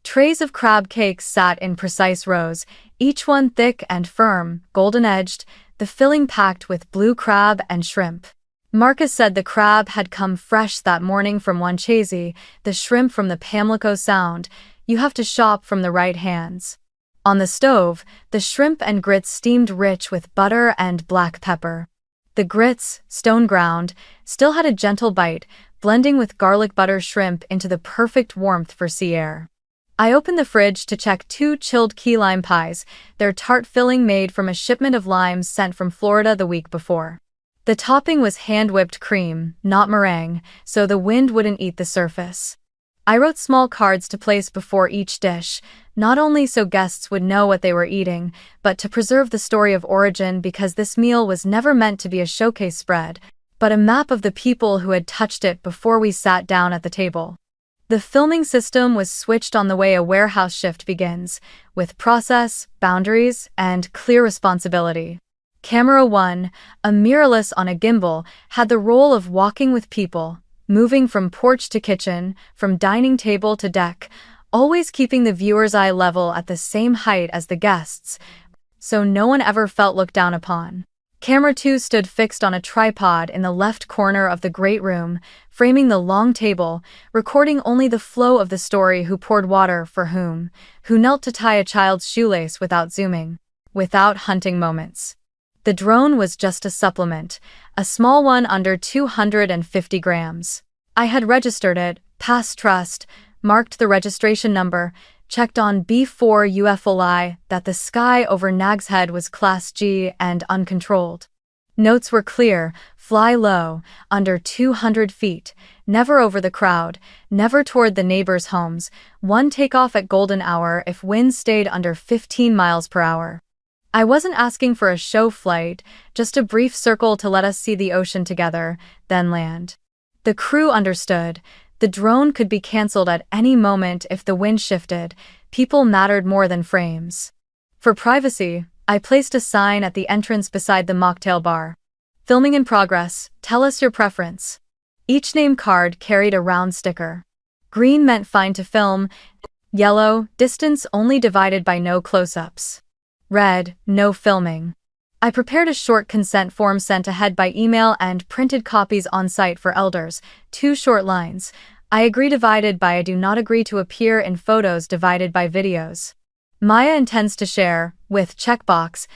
trays of crab cakes sat in precise rows, each one thick and firm, golden-edged, the filling packed with blue crab and shrimp. Marcus said the crab had come fresh that morning from Wanchese, the shrimp from the Pamlico Sound. You have to shop from the right hands. On the stove, the shrimp and grits steamed rich with butter and black pepper. The grits, stone-ground, still had a gentle bite, blending with garlic butter shrimp into the perfect warmth for sea air. I opened the fridge to check 2 chilled key lime pies, their tart filling made from a shipment of limes sent from Florida the week before. The topping was hand-whipped cream, not meringue, so the wind wouldn't eat the surface. I wrote small cards to place before each dish, not only so guests would know what they were eating, but to preserve the story of origin, because this meal was never meant to be a showcase spread, but a map of the people who had touched it before we sat down at the table. The filming system was switched on the way a warehouse shift begins, with process, boundaries, and clear responsibility. Camera 1, a mirrorless on a gimbal, had the role of walking with people, moving from porch to kitchen, from dining table to deck, always keeping the viewer's eye level at the same height as the guests, so no one ever felt looked down upon. Camera 2 stood fixed on a tripod in the left corner of the great room, framing the long table, recording only the flow of the story: who poured water for whom, who knelt to tie a child's shoelace without zooming, without hunting moments. The drone was just a supplement, a small one under 250 grams. I had registered it, passed trust, marked the registration number, checked on B4 UFOI that the sky over Nag's Head was Class G and uncontrolled. Notes were clear: fly low, under 200 feet, never over the crowd, never toward the neighbors' homes, 1 takeoff at golden hour if winds stayed under 15 miles per hour. I wasn't asking for a show flight, just a brief circle to let us see the ocean together, then land. The crew understood. The drone could be cancelled at any moment if the wind shifted. People mattered more than frames. For privacy, I placed a sign at the entrance beside the mocktail bar. Filming in progress, tell us your preference. Each name card carried a round sticker. Green meant fine to film, yellow, distance only divided by no close-ups. Red, no filming. I prepared a short consent form sent ahead by email and printed copies on site for elders, 2 short lines. I agree divided by I do not agree to appear in photos divided by videos. Maya intends to share, with checkbox,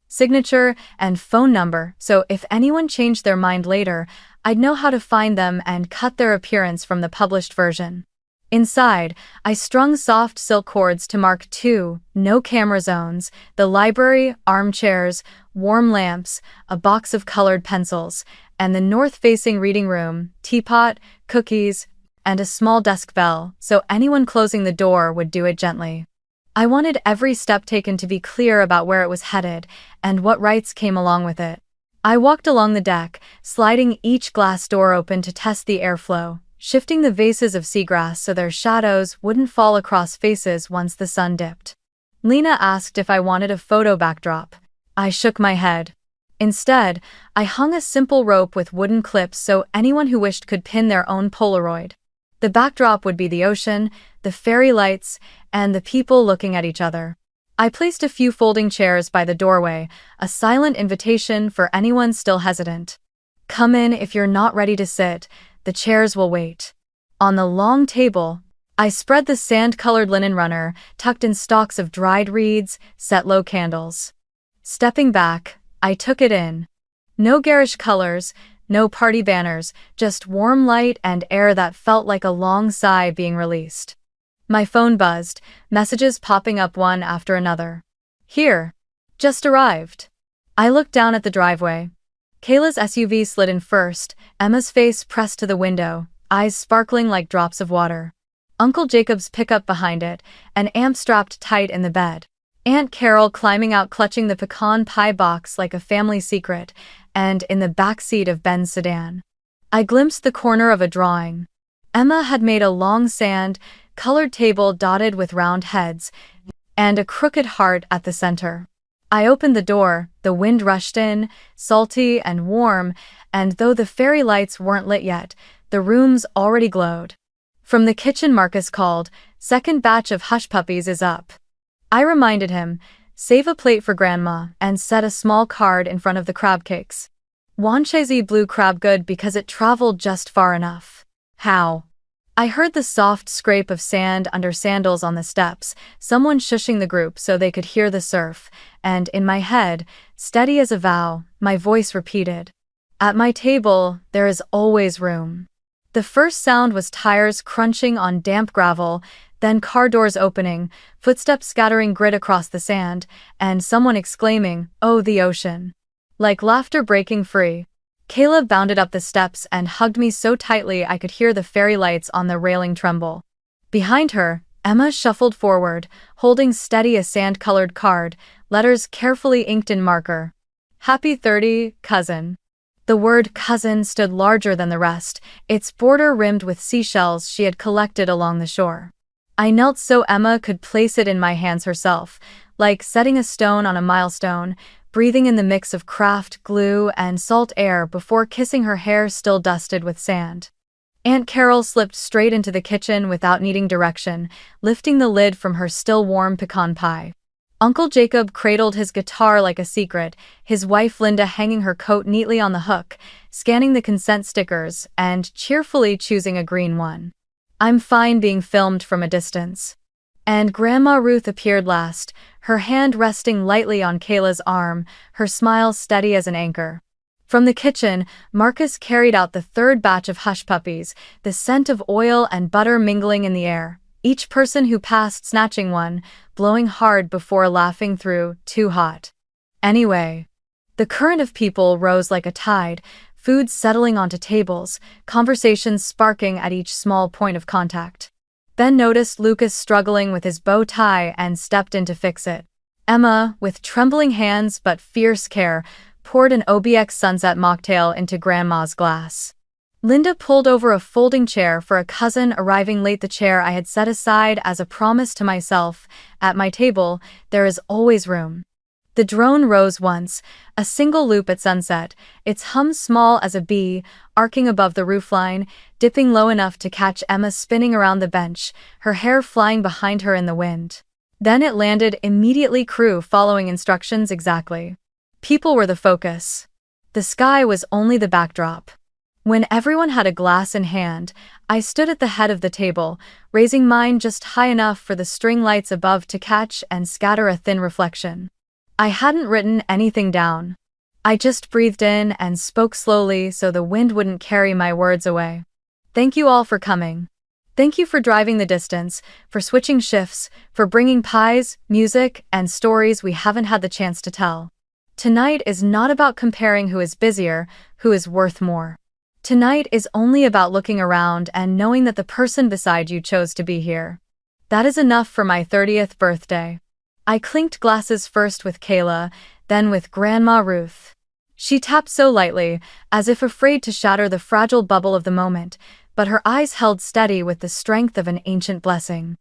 signature, and phone number, so if anyone changed their mind later, I'd know how to find them and cut their appearance from the published version. Inside, I strung soft silk cords to mark 2 no camera zones, the library, armchairs, warm lamps, a box of colored pencils, and the north-facing reading room, teapot, cookies, and a small desk bell, so anyone closing the door would do it gently. I wanted every step taken to be clear about where it was headed and what rights came along with it. I walked along the deck, sliding each glass door open to test the airflow, shifting the vases of seagrass so their shadows wouldn't fall across faces once the sun dipped. Lena asked if I wanted a photo backdrop. I shook my head. Instead, I hung a simple rope with wooden clips so anyone who wished could pin their own Polaroid. The backdrop would be the ocean, the fairy lights, and the people looking at each other. I placed a few folding chairs by the doorway, a silent invitation for anyone still hesitant. Come in if you're not ready to sit, the chairs will wait. On the long table, I spread the sand-colored linen runner, tucked in stalks of dried reeds, set low candles. Stepping back, I took it in. No garish colors, no party banners, just warm light and air that felt like a long sigh being released. My phone buzzed, messages popping up one after another. Here. Just arrived. I looked down at the driveway. Kayla's SUV slid in first, Emma's face pressed to the window, eyes sparkling like drops of water. Uncle Jacob's pickup behind it, an amp strapped tight in the bed. Aunt Carol climbing out clutching the pecan pie box like a family secret, and in the back seat of Ben's sedan. I glimpsed the corner of a drawing. Emma had made a long sand-colored table dotted with round heads, and a crooked heart at the center. I opened the door, the wind rushed in, salty and warm, and though the fairy lights weren't lit yet, the rooms already glowed. From the kitchen Marcus called, "Second batch of hush puppies is up." I reminded him, "Save a plate for Grandma," and set a small card in front of the crab cakes. Wanchese blue crab good because it traveled just far enough. How? I heard the soft scrape of sand under sandals on the steps, someone shushing the group so they could hear the surf, and in my head, steady as a vow, my voice repeated, "At my table, there is always room." The first sound was tires crunching on damp gravel, then car doors opening, footsteps scattering grit across the sand, and someone exclaiming, "Oh, the ocean." Like laughter breaking free. Kayla bounded up the steps and hugged me so tightly I could hear the fairy lights on the railing tremble. Behind her, Emma shuffled forward, holding steady a sand-colored card, letters carefully inked in marker. "Happy 30, cousin." The word cousin stood larger than the rest, its border rimmed with seashells she had collected along the shore. I knelt so Emma could place it in my hands herself, like setting a stone on a milestone, breathing in the mix of craft, glue, and salt air before kissing her hair still dusted with sand. Aunt Carol slipped straight into the kitchen without needing direction, lifting the lid from her still warm pecan pie. Uncle Jacob cradled his guitar like a secret, his wife Linda hanging her coat neatly on the hook, scanning the consent stickers, and cheerfully choosing a green one. I'm fine being filmed from a distance. And Grandma Ruth appeared last, her hand resting lightly on Kayla's arm, her smile steady as an anchor. From the kitchen, Marcus carried out the third batch of hush puppies, the scent of oil and butter mingling in the air, each person who passed snatching one, blowing hard before laughing through, "Too hot." Anyway. The current of people rose like a tide, food settling onto tables, conversations sparking at each small point of contact. Ben noticed Lucas struggling with his bow tie and stepped in to fix it. Emma, with trembling hands but fierce care, poured an OBX Sunset mocktail into Grandma's glass. Linda pulled over a folding chair for a cousin arriving late, the chair I had set aside as a promise to myself. At my table, there is always room. The drone rose once, a single loop at sunset, its hum small as a bee, arcing above the roofline, dipping low enough to catch Emma spinning around the bench, her hair flying behind her in the wind. Then it landed immediately, crew following instructions exactly. People were the focus. The sky was only the backdrop. When everyone had a glass in hand, I stood at the head of the table, raising mine just high enough for the string lights above to catch and scatter a thin reflection. I hadn't written anything down. I just breathed in and spoke slowly so the wind wouldn't carry my words away. Thank you all for coming. Thank you for driving the distance, for switching shifts, for bringing pies, music, and stories we haven't had the chance to tell. Tonight is not about comparing who is busier, who is worth more. Tonight is only about looking around and knowing that the person beside you chose to be here. That is enough for my 30th birthday. I clinked glasses first with Kayla, then with Grandma Ruth. She tapped so lightly, as if afraid to shatter the fragile bubble of the moment, but her eyes held steady with the strength of an ancient blessing.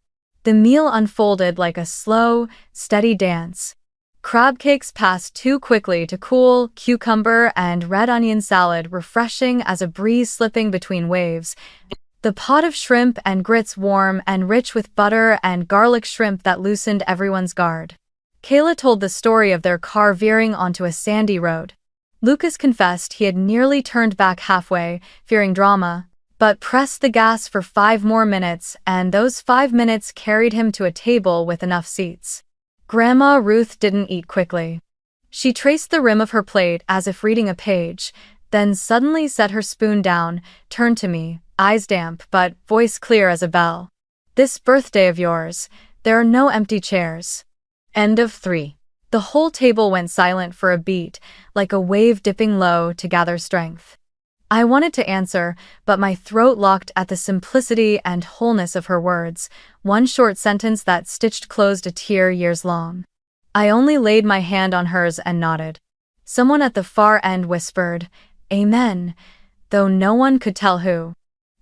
The meal unfolded like a slow, steady dance. Crab cakes passed too quickly to cool, cucumber and red onion salad refreshing as a breeze slipping between waves, the pot of shrimp and grits warm and rich with butter and garlic shrimp that loosened everyone's guard. Kayla told the story of their car veering onto a sandy road. Lucas confessed he had nearly turned back halfway, fearing drama, but pressed the gas for 5 more minutes, and those 5 minutes carried him to a table with enough seats. Grandma Ruth didn't eat quickly. She traced the rim of her plate as if reading a page, then suddenly set her spoon down, turned to me, eyes damp but voice clear as a bell. "This birthday of yours, there are no empty chairs." End of 3. The whole table went silent for a beat, like a wave dipping low to gather strength. I wanted to answer, but my throat locked at the simplicity and wholeness of her words, one short sentence that stitched closed a tear years long. I only laid my hand on hers and nodded. Someone at the far end whispered, "Amen," though no one could tell who.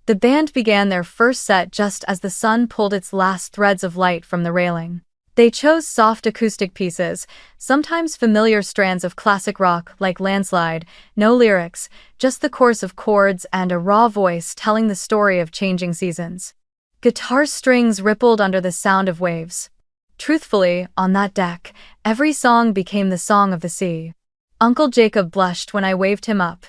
The band began their first set just as the sun pulled its last threads of light from the railing. They chose soft acoustic pieces, sometimes familiar strands of classic rock like Landslide, no lyrics, just the chorus of chords and a raw voice telling the story of changing seasons. Guitar strings rippled under the sound of waves. Truthfully, on that deck, every song became the song of the sea. Uncle Jacob blushed when I waved him up.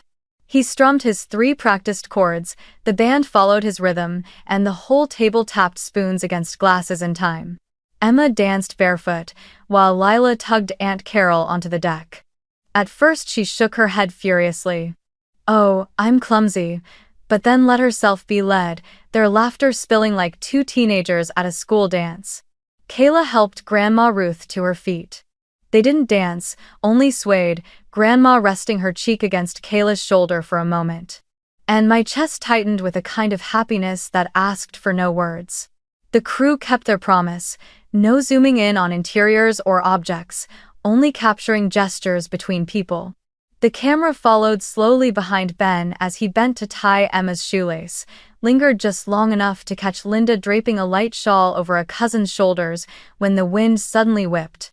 He strummed his 3 practiced chords, the band followed his rhythm, and the whole table tapped spoons against glasses in time. Emma danced barefoot, while Lila tugged Aunt Carol onto the deck. At first she shook her head furiously. "Oh, I'm clumsy," but then let herself be led, their laughter spilling like 2 teenagers at a school dance. Kayla helped Grandma Ruth to her feet. They didn't dance, only swayed, Grandma resting her cheek against Kayla's shoulder for a moment. And my chest tightened with a kind of happiness that asked for no words. The crew kept their promise, no zooming in on interiors or objects, only capturing gestures between people. The camera followed slowly behind Ben as he bent to tie Emma's shoelace, lingered just long enough to catch Linda draping a light shawl over a cousin's shoulders when the wind suddenly whipped.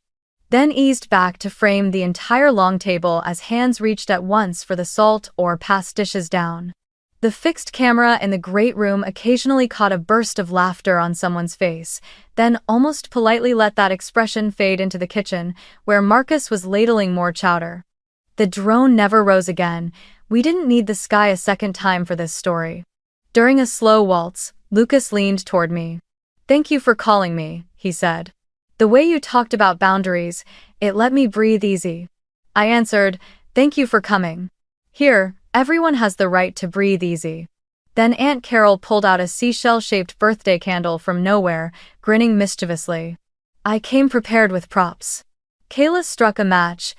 Then eased back to frame the entire long table as hands reached at once for the salt or passed dishes down. The fixed camera in the great room occasionally caught a burst of laughter on someone's face, then almost politely let that expression fade into the kitchen, where Marcus was ladling more chowder. The drone never rose again. We didn't need the sky a second time for this story. During a slow waltz, Lucas leaned toward me. "Thank you for calling me," he said. "The way you talked about boundaries, it let me breathe easy." I answered, "Thank you for coming. Here, everyone has the right to breathe easy." Then Aunt Carol pulled out a seashell-shaped birthday candle from nowhere, grinning mischievously. I came prepared with props. Kayla struck a match.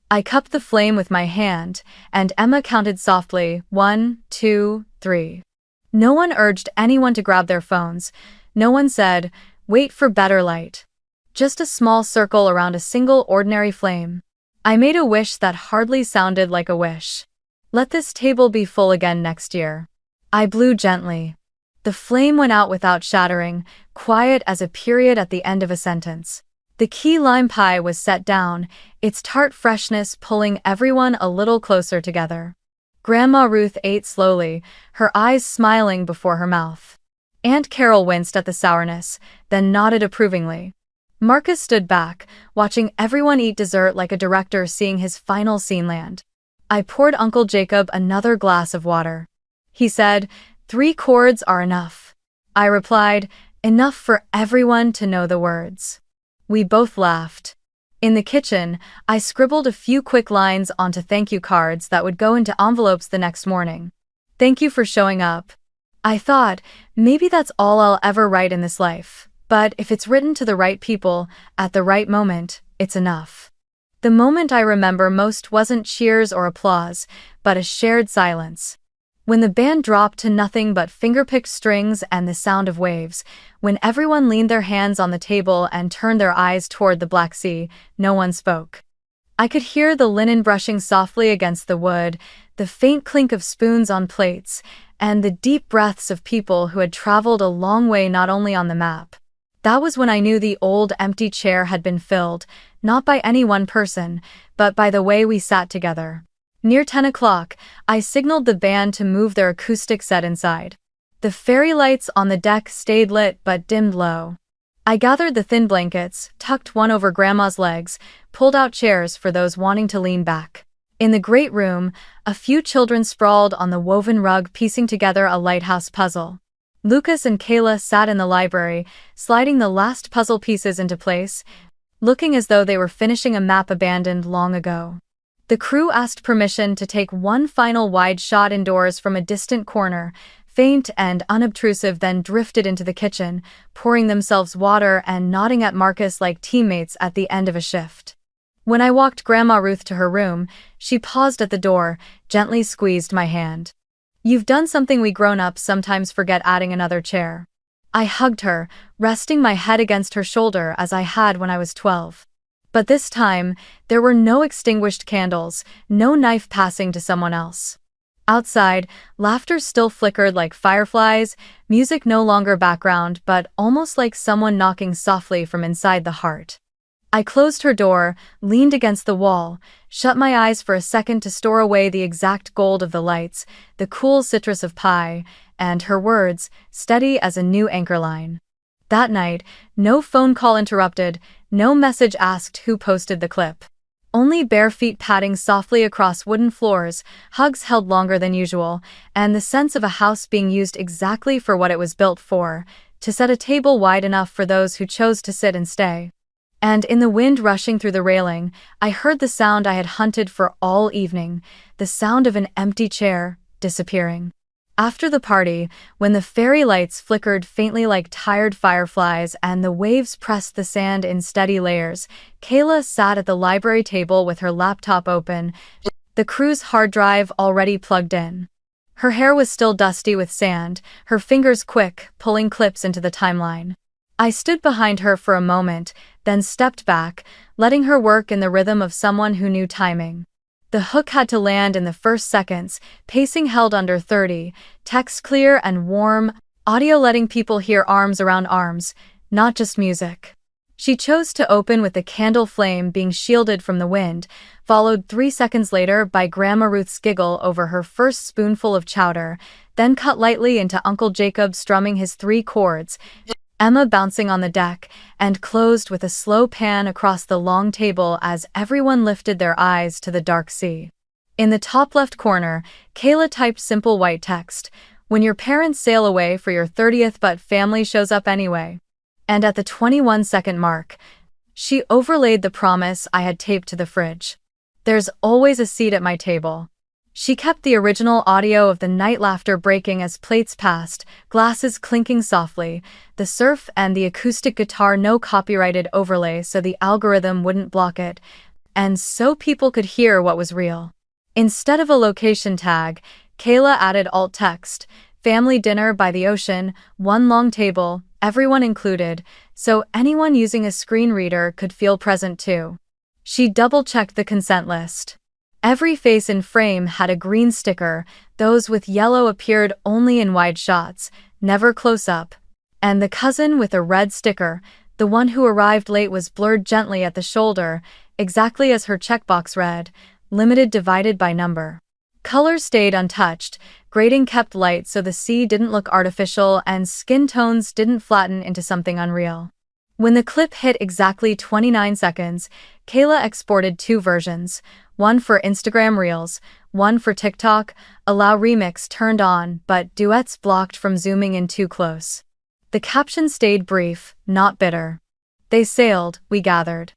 I cupped the flame with my hand, and Emma counted softly, 1, 2, 3. No one urged anyone to grab their phones. No one said, "Wait for better light." Just a small circle around a single ordinary flame. I made a wish that hardly sounded like a wish. "Let this table be full again next year." I blew gently. The flame went out without shattering, quiet as a period at the end of a sentence. The key lime pie was set down, its tart freshness pulling everyone a little closer together. Grandma Ruth ate slowly, her eyes smiling before her mouth. Aunt Carol winced at the sourness, then nodded approvingly. Marcus stood back, watching everyone eat dessert like a director seeing his final scene land. I poured Uncle Jacob another glass of water. He said, 3 chords are enough. I replied, enough for everyone to know the words. We both laughed. In the kitchen, I scribbled a few quick lines onto thank you cards that would go into envelopes the next morning. Thank you for showing up. I thought, maybe that's all I'll ever write in this life. But if it's written to the right people, at the right moment, it's enough. The moment I remember most wasn't cheers or applause, but a shared silence. When the band dropped to nothing but finger-picked strings and the sound of waves, when everyone leaned their hands on the table and turned their eyes toward the Black Sea, no one spoke. I could hear the linen brushing softly against the wood, the faint clink of spoons on plates, and the deep breaths of people who had traveled a long way not only on the map. That was when I knew the old empty chair had been filled, not by any one person, but by the way we sat together. Near 10 o'clock, I signaled the band to move their acoustic set inside. The fairy lights on the deck stayed lit but dimmed low. I gathered the thin blankets, tucked one over Grandma's legs, pulled out chairs for those wanting to lean back. In the great room, a few children sprawled on the woven rug piecing together a lighthouse puzzle. Lucas and Kayla sat in the library, sliding the last puzzle pieces into place, looking as though they were finishing a map abandoned long ago. The crew asked permission to take one final wide shot indoors from a distant corner, faint and unobtrusive, then drifted into the kitchen, pouring themselves water and nodding at Marcus like teammates at the end of a shift. When I walked Grandma Ruth to her room, she paused at the door, gently squeezed my hand. "You've done something we grown-ups sometimes forget, adding another chair." I hugged her, resting my head against her shoulder as I had when I was 12. But this time, there were no extinguished candles, no knife passing to someone else. Outside, laughter still flickered like fireflies, music no longer background but almost like someone knocking softly from inside the heart. I closed her door, leaned against the wall, shut my eyes for a second to store away the exact gold of the lights, the cool citrus of pie, and her words, steady as a new anchor line. That night, no phone call interrupted, no message asked who posted the clip. Only bare feet padding softly across wooden floors, hugs held longer than usual, and the sense of a house being used exactly for what it was built for, to set a table wide enough for those who chose to sit and stay. And in the wind rushing through the railing, I heard the sound I had hunted for all evening, the sound of an empty chair, disappearing. After the party, when the fairy lights flickered faintly like tired fireflies and the waves pressed the sand in steady layers, Kayla sat at the library table with her laptop open, the crew's hard drive already plugged in. Her hair was still dusty with sand, her fingers quick, pulling clips into the timeline. I stood behind her for a moment, then stepped back, letting her work in the rhythm of someone who knew timing. The hook had to land in the first seconds, pacing held under 30, text clear and warm, audio letting people hear arms around arms, not just music. She chose to open with the candle flame being shielded from the wind, followed 3 seconds later by Grandma Ruth's giggle over her first spoonful of chowder, then cut lightly into Uncle Jacob strumming his 3 chords, Emma bouncing on the deck, and closed with a slow pan across the long table as everyone lifted their eyes to the dark sea. In the top left corner, Kayla typed simple white text, "When your parents sail away for your 30th but family shows up anyway." And at the 21-second mark, she overlaid the promise I had taped to the fridge. "There's always a seat at my table." She kept the original audio of the night laughter breaking as plates passed, glasses clinking softly, the surf and the acoustic guitar no copyrighted overlay so the algorithm wouldn't block it, and so people could hear what was real. Instead of a location tag, Kayla added alt text, "Family dinner by the ocean, one long table, everyone included," so anyone using a screen reader could feel present too. She double-checked the consent list. Every face in frame had a green sticker, those with yellow appeared only in wide shots, never close up. And the cousin with a red sticker, the one who arrived late, was blurred gently at the shoulder, exactly as her checkbox read, "Limited divided by number." Color stayed untouched, grading kept light so the sea didn't look artificial and skin tones didn't flatten into something unreal. When the clip hit exactly 29 seconds, Kayla exported 2 versions, one for Instagram Reels, one for TikTok, allow remix turned on but duets blocked from zooming in too close. The caption stayed brief, not bitter. "They sailed, we gathered."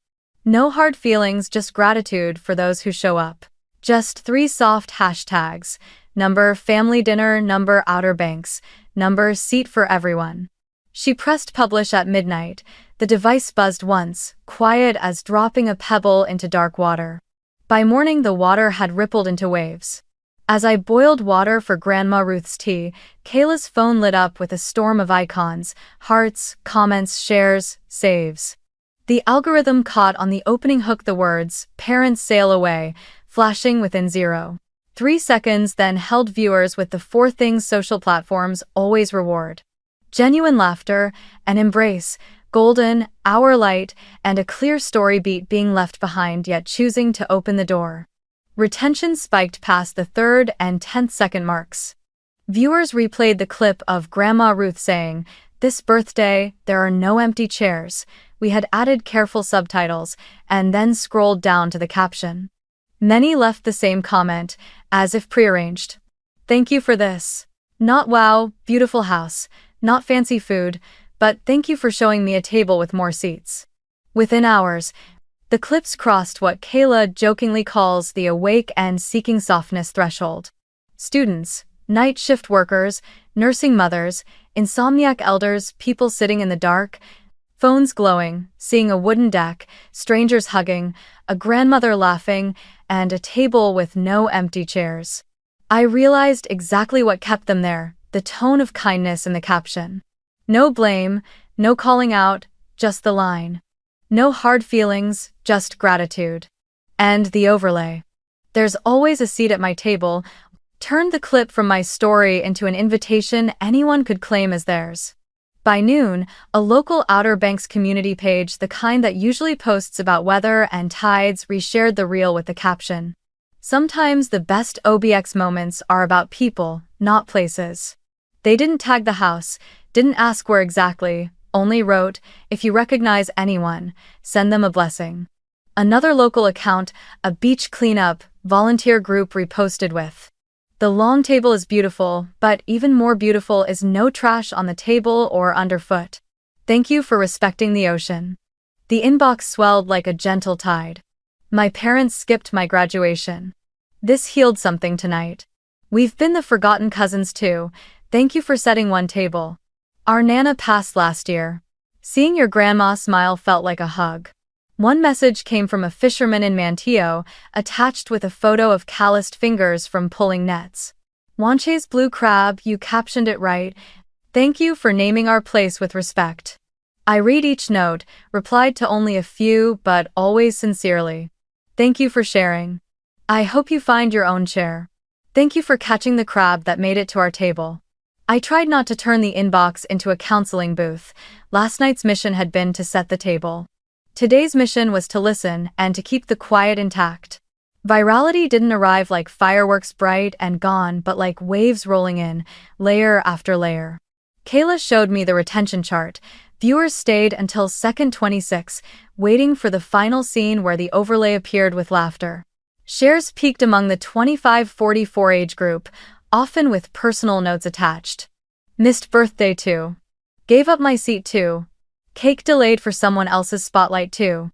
No hard feelings, just gratitude for those who show up. Just 3 soft hashtags, number family dinner, number Outer Banks, number seat for everyone. She pressed publish at midnight. The device buzzed once, quiet as dropping a pebble into dark water. By morning the water had rippled into waves. As I boiled water for Grandma Ruth's tea, Kayla's phone lit up with a storm of icons, hearts, comments, shares, saves. The algorithm caught on the opening hook the words, "Parents sail away," flashing within 0.3 seconds, then held viewers with the four things social platforms always reward: genuine laughter, an embrace, golden, hour light, and a clear story beat being left behind yet choosing to open the door. Retention spiked past the 3rd and 10th second marks. Viewers replayed the clip of Grandma Ruth saying, "This birthday, there are no empty chairs." We had added careful subtitles, and then scrolled down to the caption. Many left the same comment, as if prearranged. "Thank you for this. Not wow, beautiful house, not fancy food, but thank you for showing me a table with more seats." Within hours, the clips crossed what Kayla jokingly calls the awake and seeking softness threshold. Students, night shift workers, nursing mothers, insomniac elders, people sitting in the dark, phones glowing, seeing a wooden deck, strangers hugging, a grandmother laughing, and a table with no empty chairs. I realized exactly what kept them there, the tone of kindness in the caption. No blame, no calling out, just the line. No hard feelings, just gratitude. And the overlay. "There's always a seat at my table," turned the clip from my story into an invitation anyone could claim as theirs. By noon, a local Outer Banks community page, the kind that usually posts about weather and tides, reshared the reel with the caption, "Sometimes the best OBX moments are about people, not places." They didn't tag the house, didn't ask where exactly, only wrote, "If you recognize anyone, send them a blessing." Another local account, a beach cleanup volunteer group, reposted with, "The long table is beautiful, but even more beautiful is no trash on the table or underfoot. Thank you for respecting the ocean." The inbox swelled like a gentle tide. "My parents skipped my graduation. This healed something tonight. We've been the forgotten cousins too. Thank you for setting one table. Our Nana passed last year. Seeing your grandma smile felt like a hug." One message came from a fisherman in Manteo, attached with a photo of calloused fingers from pulling nets. "Wanche's blue crab, you captioned it right. Thank you for naming our place with respect." I read each note, replied to only a few, but always sincerely. "Thank you for sharing. I hope you find your own chair. Thank you for catching the crab that made it to our table." I tried not to turn the inbox into a counseling booth. Last night's mission had been to set the table. Today's mission was to listen and to keep the quiet intact. Virality didn't arrive like fireworks bright and gone, but like waves rolling in, layer after layer. Kayla showed me the retention chart. Viewers stayed until second 26, waiting for the final scene where the overlay appeared with laughter. Shares peaked among the 25-44 age group, often with personal notes attached. "Missed birthday too. Gave up my seat too. Cake delayed for someone else's spotlight too."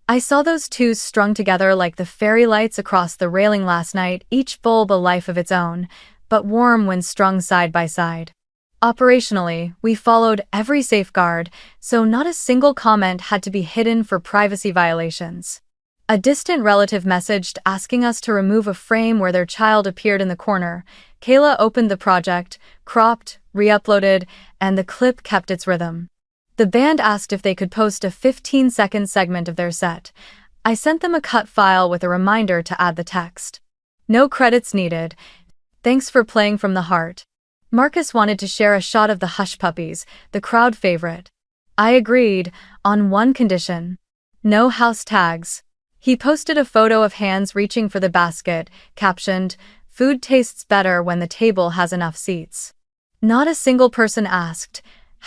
I saw those twos strung together like the fairy lights across the railing last night, each bulb a life of its own, but warm when strung side by side. Operationally, we followed every safeguard, so not a single comment had to be hidden for privacy violations. A distant relative messaged asking us to remove a frame where their child appeared in the corner. Kayla opened the project, cropped, re-uploaded, and the clip kept its rhythm. The band asked if they could post a 15-second segment of their set. I sent them a cut file with a reminder to add the text. "No credits needed. Thanks for playing from the heart." Marcus wanted to share a shot of the hush puppies, the crowd favorite. I agreed, on one condition: no house tags. He posted a photo of hands reaching for the basket, captioned, "Food tastes better when the table has enough seats." Not a single person asked,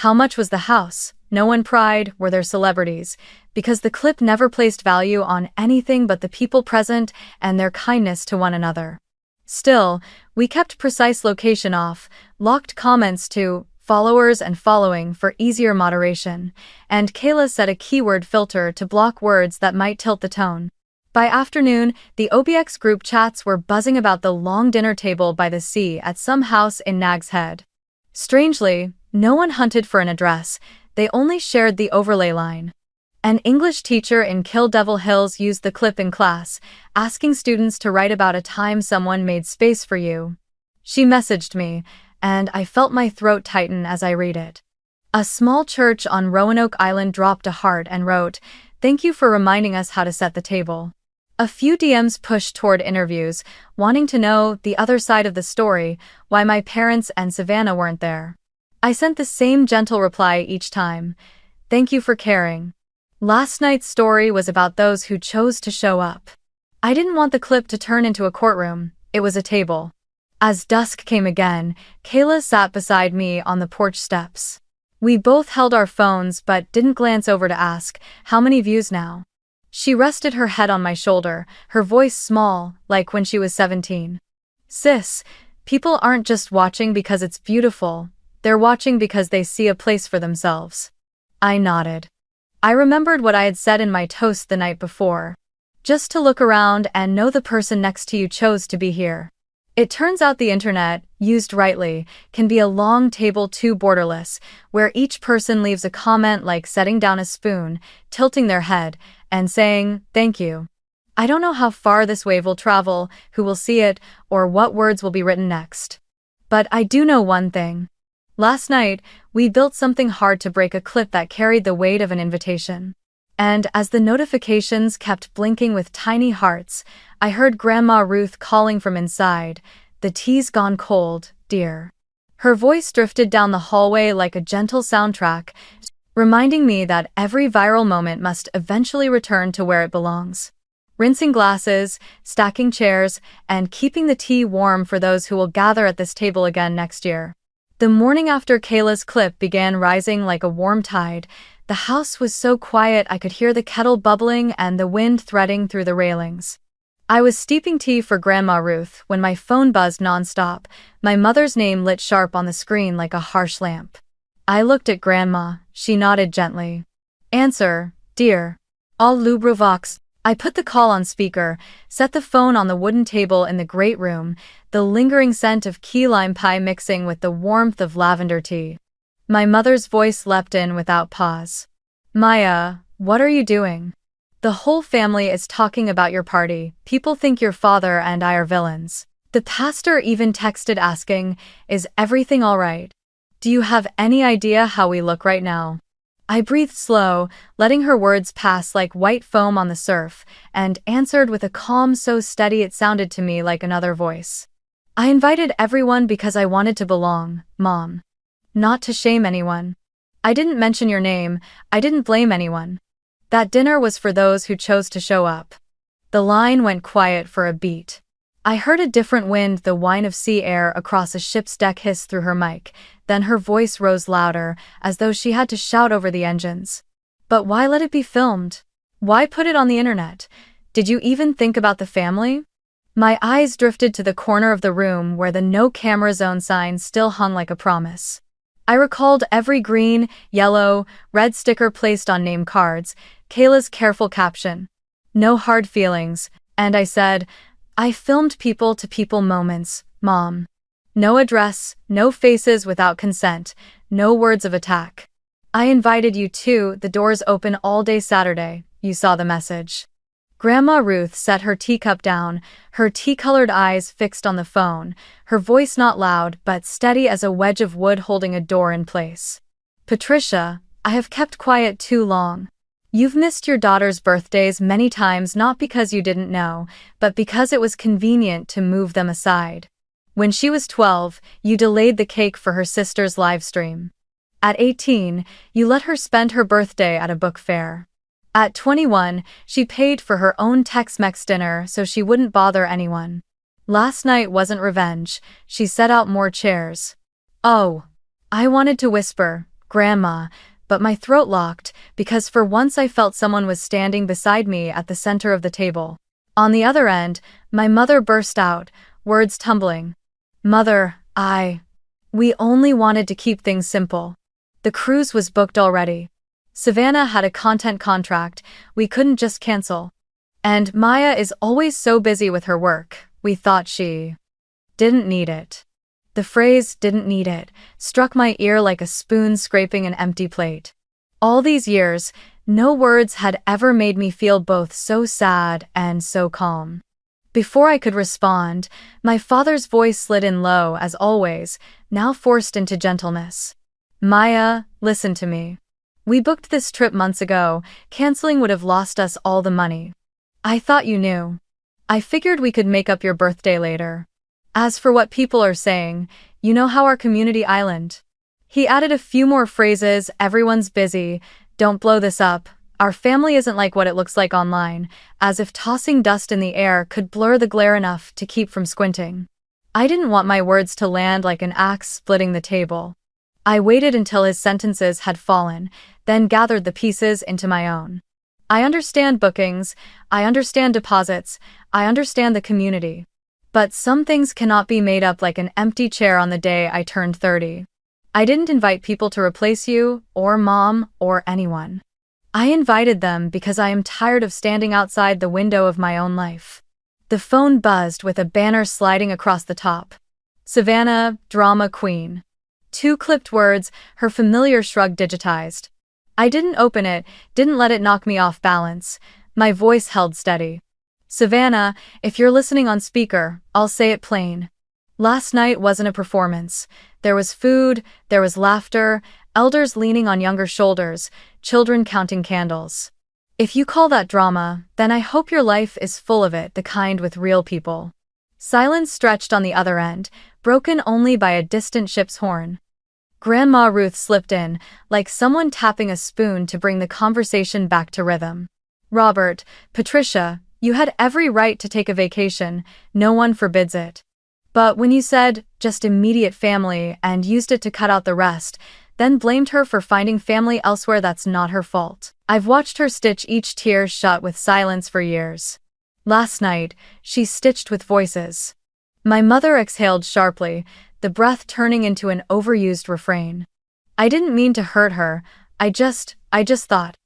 "How much was the house?" No one pried, "Were there celebrities?" because the clip never placed value on anything but the people present and their kindness to one another. Still, we kept precise location off, locked comments to followers and following for easier moderation, and Kayla set a keyword filter to block words that might tilt the tone. By afternoon, the OBX group chats were buzzing about the long dinner table by the sea at some house in Nag's Head. Strangely, no one hunted for an address, they only shared the overlay line. An English teacher in Kill Devil Hills used the clip in class, asking students to write about a time someone made space for you. She messaged me, and I felt my throat tighten as I read it. A small church on Roanoke Island dropped a heart and wrote, "Thank you for reminding us how to set the table." A few DMs pushed toward interviews, wanting to know the other side of the story, why my parents and Savannah weren't there. I sent the same gentle reply each time. Thank you for caring. Last night's story was about those who chose to show up. I didn't want the clip to turn into a courtroom, it was a table. As dusk came again, Kayla sat beside me on the porch steps. We both held our phones but didn't glance over to ask, how many views now? She rested her head on my shoulder, her voice small, like when she was 17. Sis, people aren't just watching because it's beautiful, they're watching because they see a place for themselves. I nodded. I remembered what I had said in my toast the night before. Just to look around and know the person next to you chose to be here. It turns out the internet, used rightly, can be a long table too borderless, where each person leaves a comment like setting down a spoon, tilting their head, and saying, thank you. I don't know how far this wave will travel, who will see it, or what words will be written next. But I do know one thing. Last night, we built something hard to break, a clip that carried the weight of an invitation. And as the notifications kept blinking with tiny hearts, I heard Grandma Ruth calling from inside, "The tea's gone cold, dear." Her voice drifted down the hallway like a gentle soundtrack, reminding me that every viral moment must eventually return to where it belongs. Rinsing glasses, stacking chairs, and keeping the tea warm for those who will gather at this table again next year. The morning after Kayla's clip began rising like a warm tide. The house was so quiet I could hear the kettle bubbling and the wind threading through the railings. I was steeping tea for Grandma Ruth when my phone buzzed nonstop, my mother's name lit sharp on the screen like a harsh lamp. I looked at Grandma, she nodded gently. Answer, dear. All Lubrovox. I put the call on speaker, set the phone on the wooden table in the great room, the lingering scent of key lime pie mixing with the warmth of lavender tea. My mother's voice leapt in without pause. Maya, what are you doing? The whole family is talking about your party. People think your father and I are villains. The pastor even texted asking, is everything all right? Do you have any idea how we look right now? I breathed slow, letting her words pass like white foam on the surf, and answered with a calm so steady it sounded to me like another voice. I invited everyone because I wanted to belong, Mom. Not to shame anyone. I didn't mention your name, I didn't blame anyone. That dinner was for those who chose to show up. The line went quiet for a beat. I heard a different wind, the whine of sea air across a ship's deck hiss through her mic, then her voice rose louder, as though she had to shout over the engines. But why let it be filmed? Why put it on the internet? Did you even think about the family? My eyes drifted to the corner of the room where the no camera zone sign still hung like a promise. I recalled every green, yellow, red sticker placed on name cards, Kayla's careful caption. No hard feelings, and I said, I filmed people-to-people moments, Mom. No address, no faces without consent, no words of attack. I invited you too, the doors open all day Saturday, you saw the message. Grandma Ruth set her teacup down, her tea-colored eyes fixed on the phone, her voice not loud but steady as a wedge of wood holding a door in place. Patricia, I have kept quiet too long. You've missed your daughter's birthdays many times not because you didn't know, but because it was convenient to move them aside. When she was 12, you delayed the cake for her sister's live stream. At 18, you let her spend her birthday at a book fair. At 21, she paid for her own Tex-Mex dinner so she wouldn't bother anyone. Last night wasn't revenge, she set out more chairs. Oh. I wanted to whisper, Grandma, but my throat locked because for once I felt someone was standing beside me at the center of the table. On the other end, my mother burst out, words tumbling. Mother, we only wanted to keep things simple. The cruise was booked already. Savannah had a content contract, we couldn't just cancel. And Maya is always so busy with her work, we thought she didn't need it. The phrase "didn't need it" struck my ear like a spoon scraping an empty plate. All these years, No words had ever made me feel both so sad and so calm. Before I could respond, my father's voice slid in low as always, now forced into gentleness. Maya, listen to me. We booked this trip months ago. Canceling would have lost us all the money. I thought you knew. I figured we could make up your birthday later. As for what people are saying, you know how our community island. He added a few more phrases. Everyone's busy. Don't blow this up. Our family isn't like what it looks like online, as if tossing dust in the air could blur the glare enough to keep from squinting. I didn't want my words to land like an axe splitting the table. I waited until his sentences had fallen, then gathered the pieces into my own. I understand bookings, I understand deposits, I understand the community. But some things cannot be made up like an empty chair on the day I turned 30. I didn't invite people to replace you, or mom, or anyone. I invited them because I am tired of standing outside the window of my own life. The phone buzzed with a banner sliding across the top. Savannah, drama queen. 2 clipped words, her familiar shrug digitized. I didn't open it, didn't let it knock me off balance. My voice held steady. Savannah, if you're listening on speaker, I'll say it plain. Last night wasn't a performance. There was food, there was laughter, elders leaning on younger shoulders, children counting candles. If you call that drama, then I hope your life is full of it, the kind with real people. Silence stretched on the other end, broken only by a distant ship's horn. Grandma Ruth slipped in, like someone tapping a spoon to bring the conversation back to rhythm. Robert, Patricia, you had every right to take a vacation, no one forbids it. But when you said, just immediate family, and used it to cut out the rest, then blamed her for finding family elsewhere, that's not her fault. I've watched her stitch each tear shut with silence for years. Last night, she stitched with voices. My mother exhaled sharply, the breath turning into an overused refrain. I didn't mean to hurt her, I just thought.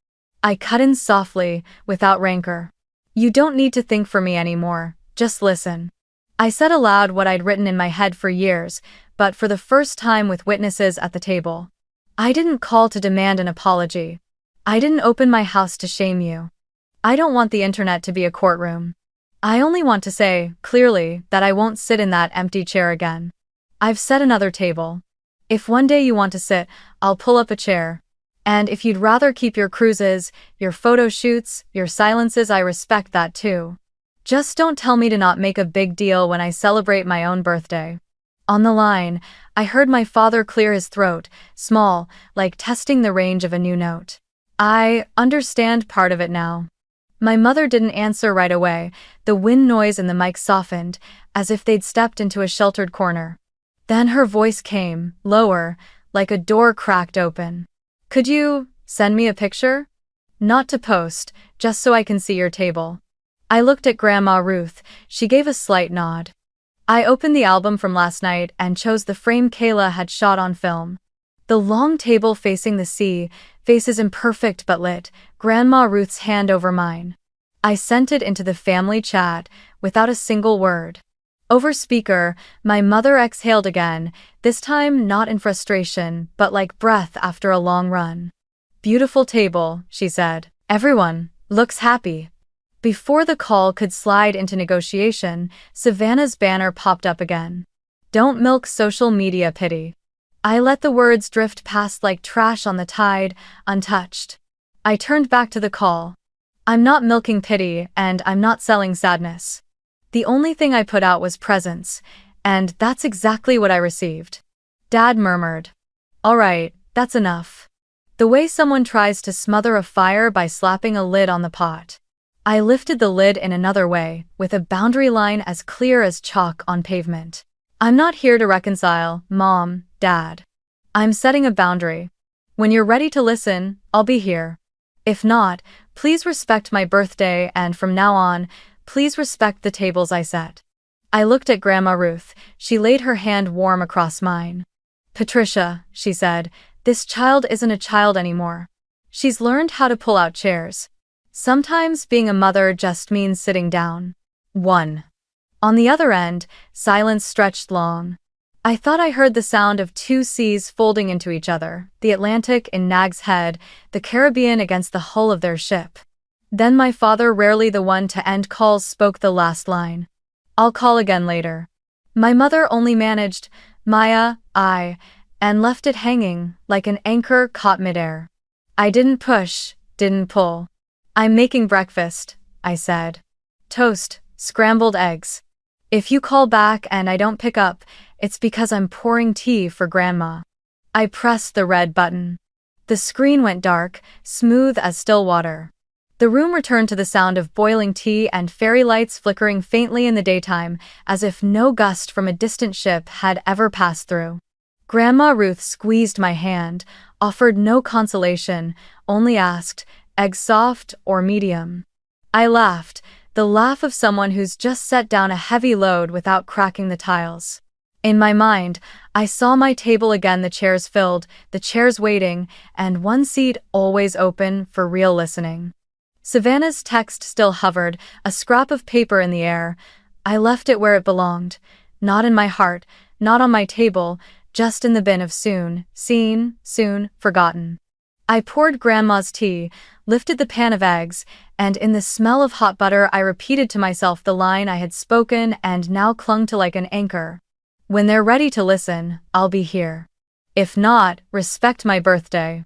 I cut in softly, without rancor. You don't need to think for me anymore, just listen. I said aloud what I'd written in my head for years, but for the first time with witnesses at the table. I didn't call to demand an apology. I didn't open my house to shame you. I don't want the internet to be a courtroom. I only want to say, clearly, that I won't sit in that empty chair again. I've set another table. If one day you want to sit, I'll pull up a chair. And if you'd rather keep your cruises, your photo shoots, your silences, I respect that too. Just don't tell me to not make a big deal when I celebrate my own birthday. On the line, I heard my father clear his throat, small, like testing the range of a new note. I understand part of it now. My mother didn't answer right away. The wind noise in the mic softened, as if they'd stepped into a sheltered corner. Then her voice came, lower, like a door cracked open. Could you send me a picture? Not to post, just so I can see your table. I looked at Grandma Ruth. She gave a slight nod. I opened the album from last night and chose the frame Kayla had shot on film. The long table facing the sea, faces imperfect but lit, Grandma Ruth's hand over mine. I sent it into the family chat, without a single word. Over speaker, my mother exhaled again, this time not in frustration, but like breath after a long run. Beautiful table, she said. Everyone looks happy. Before the call could slide into negotiation, Savannah's banner popped up again. Don't milk social media pity. I let the words drift past like trash on the tide, untouched. I turned back to the call. I'm not milking pity, and I'm not selling sadness. The only thing I put out was presence, and that's exactly what I received. Dad murmured. All right, that's enough. The way someone tries to smother a fire by slapping a lid on the pot. I lifted the lid in another way, with a boundary line as clear as chalk on pavement. I'm not here to reconcile, Mom, Dad. I'm setting a boundary. When you're ready to listen, I'll be here. If not, please respect my birthday, and from now on, please respect the tables I set. I looked at Grandma Ruth. She laid her hand warm across mine. Patricia, she said, this child isn't a child anymore. She's learned how to pull out chairs. Sometimes being a mother just means sitting down. 1. On the other end, silence stretched long. I thought I heard the sound of two seas folding into each other, the Atlantic in Nag's head, the Caribbean against the hull of their ship. Then my father, rarely the one to end calls, spoke the last line. "I'll call again later." My mother only managed, "Maya, and left it hanging, like an anchor caught midair. I didn't push, didn't pull. "I'm making breakfast," I said. "Toast, scrambled eggs. If you call back and I don't pick up, it's because I'm pouring tea for Grandma." I pressed the red button. The screen went dark, smooth as still water. The room returned to the sound of boiling tea and fairy lights flickering faintly in the daytime, as if no gust from a distant ship had ever passed through. Grandma Ruth squeezed my hand, offered no consolation, only asked, "Egg soft or medium?" I laughed, the laugh of someone who's just set down a heavy load without cracking the tiles. In my mind, I saw my table again, the chairs filled, the chairs waiting, and one seat always open for real listening. Savannah's text still hovered, a scrap of paper in the air. I left it where it belonged, not in my heart, not on my table, just in the bin of soon seen, soon forgotten. I poured Grandma's tea, lifted the pan of eggs, and in the smell of hot butter I repeated to myself the line I had spoken and now clung to like an anchor. "When they're ready to listen, I'll be here. If not, respect my birthday."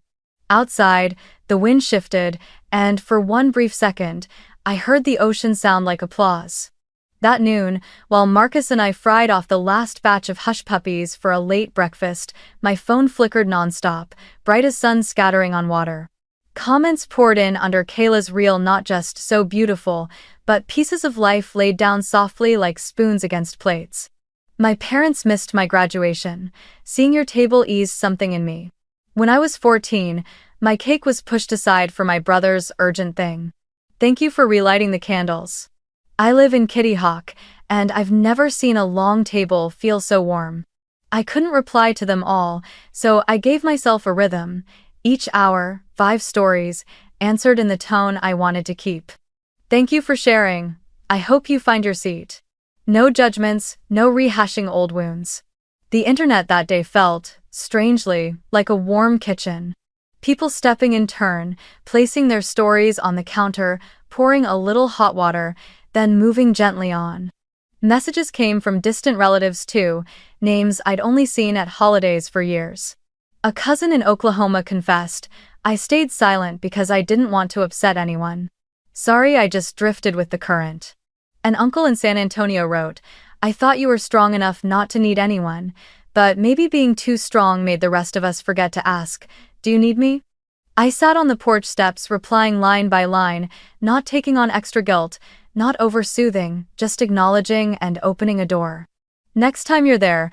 Outside, the wind shifted, and for one brief second, I heard the ocean sound like applause. That noon, while Marcus and I fried off the last batch of hush puppies for a late breakfast, my phone flickered nonstop, bright as sun scattering on water. Comments poured in under Kayla's reel, not just "so beautiful," but pieces of life laid down softly like spoons against plates. "My parents missed my graduation. Seeing your table eased something in me. When I was 14, my cake was pushed aside for my brother's urgent thing. Thank you for relighting the candles. I live in Kitty Hawk, and I've never seen a long table feel so warm." I couldn't reply to them all, so I gave myself a rhythm. Each hour, 5 stories, answered in the tone I wanted to keep. "Thank you for sharing. I hope you find your seat." No judgments, no rehashing old wounds. The internet that day felt, strangely, like a warm kitchen. People stepping in turn, placing their stories on the counter, pouring a little hot water, then moving gently on. Messages came from distant relatives too, names I'd only seen at holidays for years. A cousin in Oklahoma confessed, "I stayed silent because I didn't want to upset anyone. Sorry, I just drifted with the current." An uncle in San Antonio wrote, "I thought you were strong enough not to need anyone, but maybe being too strong made the rest of us forget to ask, 'Do you need me?'" I sat on the porch steps replying line by line, not taking on extra guilt, not over-soothing, just acknowledging and opening a door. "Next time you're there,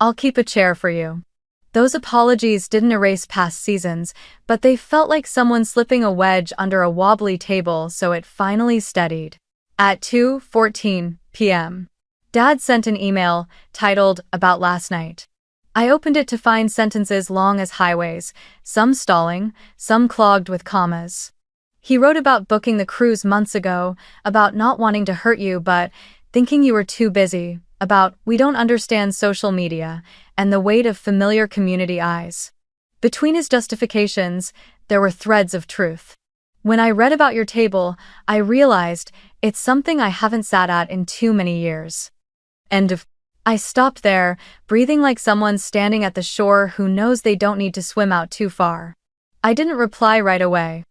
I'll keep a chair for you." Those apologies didn't erase past seasons, but they felt like someone slipping a wedge under a wobbly table so it finally steadied. At 2:14 p.m. Dad sent an email, titled, "About last night." I opened it to find sentences long as highways, some stalling, some clogged with commas. He wrote about booking the cruise months ago, about not wanting to hurt you but thinking you were too busy, about "we don't understand social media," and the weight of familiar community eyes. Between his justifications, there were threads of truth. When I read about your table, I realized it's something I haven't sat at in too many years. End of. I stopped there, breathing like someone standing at the shore who knows they don't need to swim out too far. I didn't reply right away.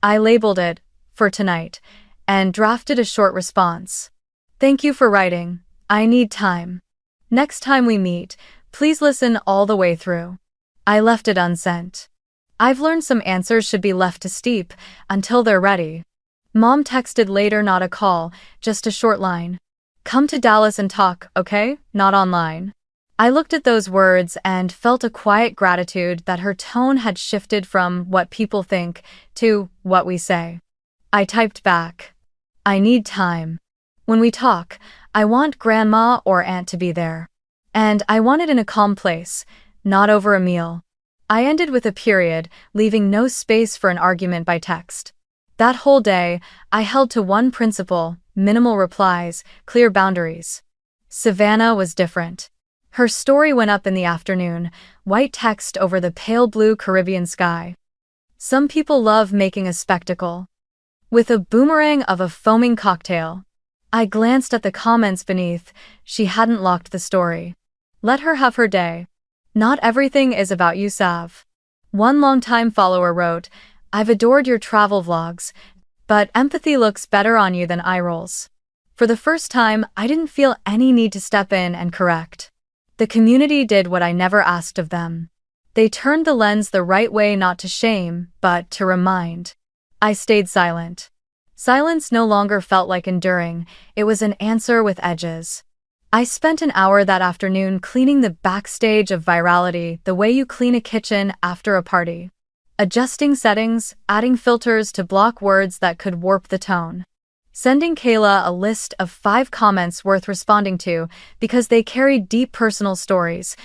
I labeled it, "For tonight," and drafted a short response. "Thank you for writing. I need time. Next time we meet, please listen all the way through." I left it unsent. I've learned some answers should be left to steep until they're ready. Mom texted later, not a call, just a short line. "Come to Dallas and talk, okay? Not online." I looked at those words and felt a quiet gratitude that her tone had shifted from "what people think" to "what we say." I typed back, "I need time. When we talk, I want Grandma or Aunt to be there. And I want it in a calm place, not over a meal." I ended with a period, leaving no space for an argument by text. That whole day, I held to one principle: minimal replies, clear boundaries. Savannah was different. Her story went up in the afternoon, white text over the pale blue Caribbean sky. Some people love making a spectacle. With a boomerang of a foaming cocktail. I glanced at the comments beneath. She hadn't locked the story. Let her have her day. Not everything is about you, Sav. One longtime follower wrote, I've adored your travel vlogs, but empathy looks better on you than eye rolls. For the first time, I didn't feel any need to step in and correct. The community did what I never asked of them. They turned the lens the right way, not to shame, but to remind. I stayed silent. Silence no longer felt like enduring, it was an answer with edges. I spent an hour that afternoon cleaning the backstage of virality the way you clean a kitchen after a party. Adjusting settings, adding filters to block words that could warp the tone. Sending Kayla a list of 5 comments worth responding to because they carried deep personal stories.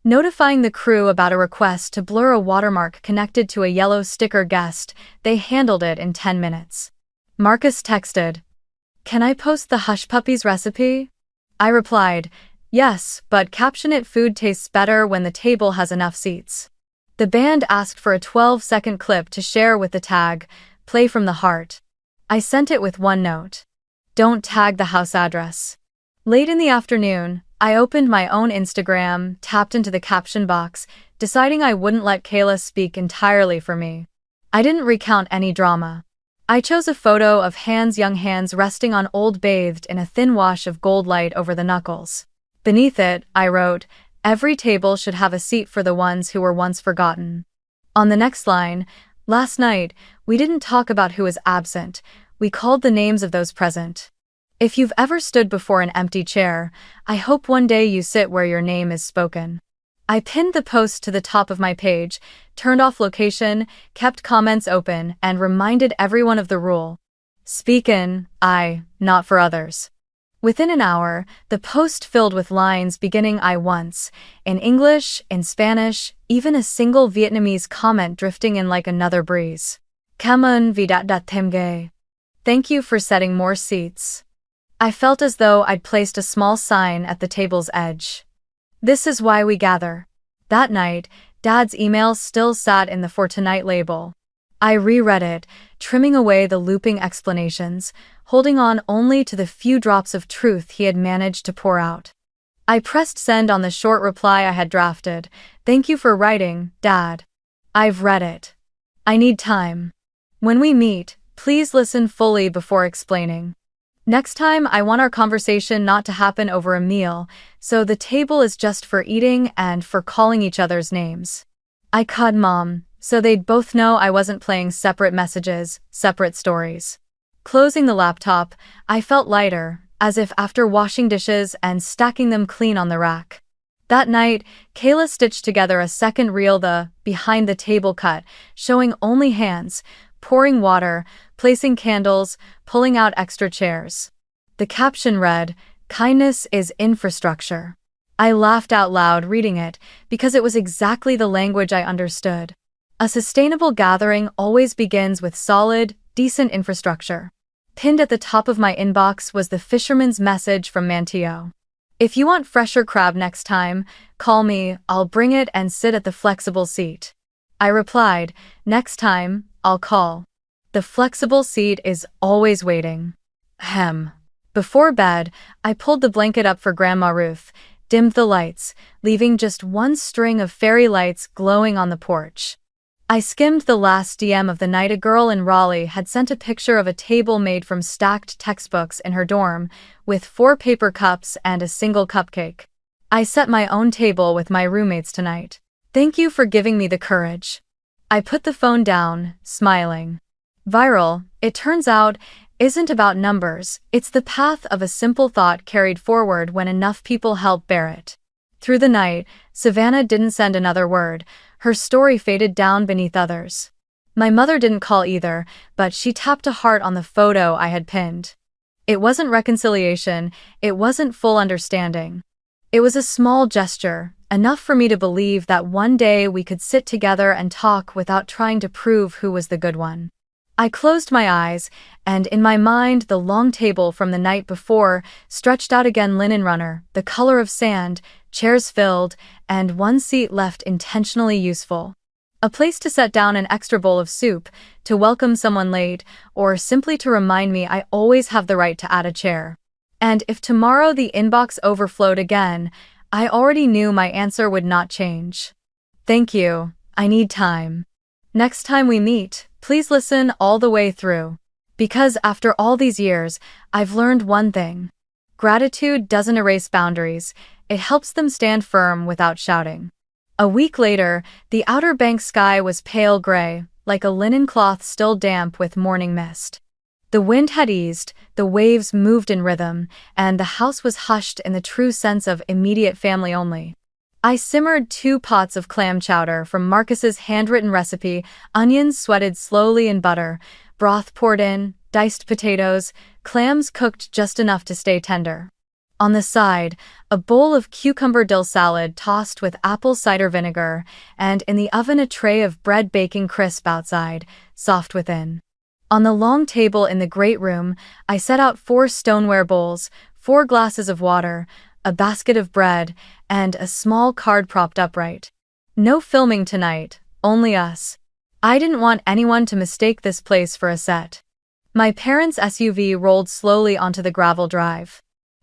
Notifying the crew about a request to blur a watermark connected to a yellow sticker guest, they handled it in 10 minutes. Marcus texted, Can I post the Hush Puppies recipe? I replied, Yes, but caption it food tastes better when the table has enough seats. The band asked for a 12-second clip to share with the tag, Play from the Heart. I sent it with one note. Don't tag the house address. Late in the afternoon, I opened my own Instagram, tapped into the caption box, deciding I wouldn't let Kayla speak entirely for me. I didn't recount any drama. I chose a photo of young hands resting on old bathed in a thin wash of gold light over the knuckles. Beneath it, I wrote, Every table should have a seat for the ones who were once forgotten. On the next line, Last night, we didn't talk about who was absent, we called the names of those present. If you've ever stood before an empty chair, I hope one day you sit where your name is spoken. I pinned the post to the top of my page, turned off location, kept comments open, and reminded everyone of the rule. Speak in, not for others. Within an hour, the post filled with lines beginning I once, in English, in Spanish, even a single Vietnamese comment drifting in like another breeze. Cảm ơn vì đã đặt thêm ghế. Thank you for setting more seats. I felt as though I'd placed a small sign at the table's edge. This is why we gather. That night, Dad's email still sat in the For Tonight label. I reread it, trimming away the looping explanations, holding on only to the few drops of truth he had managed to pour out. I pressed send on the short reply I had drafted. Thank you for writing, Dad. I've read it. I need time. When we meet, please listen fully before explaining. Next time, I want our conversation not to happen over a meal, so the table is just for eating and for calling each other's names. I called Mom, so they'd both know I wasn't playing separate messages, separate stories. Closing the laptop, I felt lighter, as if after washing dishes and stacking them clean on the rack. That night, Kayla stitched together a second reel, the behind the table cut, showing only hands, pouring water, placing candles, pulling out extra chairs. The caption read, Kindness is infrastructure. I laughed out loud reading it, because it was exactly the language I understood. A sustainable gathering always begins with solid, decent infrastructure. Pinned at the top of my inbox was the fisherman's message from Manteo. If you want fresher crab next time, call me, I'll bring it and sit at the flexible seat. I replied, Next time, I'll call. The flexible seat is always waiting. Ahem. Before bed, I pulled the blanket up for Grandma Ruth, dimmed the lights, leaving just one string of fairy lights glowing on the porch. I skimmed the last DM of the night. A girl in Raleigh had sent a picture of a table made from stacked textbooks in her dorm, with 4 paper cups and a single cupcake. I set my own table with my roommates tonight. Thank you for giving me the courage. I put the phone down, smiling. Viral, it turns out, isn't about numbers, it's the path of a simple thought carried forward when enough people help bear it. Through the night, Savannah didn't send another word. Her story faded down beneath others. My mother didn't call either, but she tapped a heart on the photo I had pinned. It wasn't reconciliation, it wasn't full understanding. It was a small gesture, enough for me to believe that one day we could sit together and talk without trying to prove who was the good one. I closed my eyes, and in my mind the long table from the night before stretched out again, linen runner, the color of sand, chairs filled, and one seat left intentionally useful. A place to set down an extra bowl of soup, to welcome someone late, or simply to remind me I always have the right to add a chair. And if tomorrow the inbox overflowed again, I already knew my answer would not change. Thank you, I need time. Next time we meet, please listen all the way through. Because after all these years, I've learned one thing. Gratitude doesn't erase boundaries, it helps them stand firm without shouting. A week later, the Outer Banks sky was pale gray, like a linen cloth still damp with morning mist. The wind had eased, the waves moved in rhythm, and the house was hushed in the true sense of immediate family only. I simmered 2 pots of clam chowder from Marcus's handwritten recipe, onions sweated slowly in butter, broth poured in, diced potatoes, clams cooked just enough to stay tender. On the side, a bowl of cucumber dill salad tossed with apple cider vinegar, and in the oven a tray of bread baking crisp outside, soft within. On the long table in the great room, I set out 4 stoneware bowls, 4 glasses of water, a basket of bread, and a small card propped upright. No filming tonight, only us. I didn't want anyone to mistake this place for a set. My parents' SUV rolled slowly onto the gravel drive.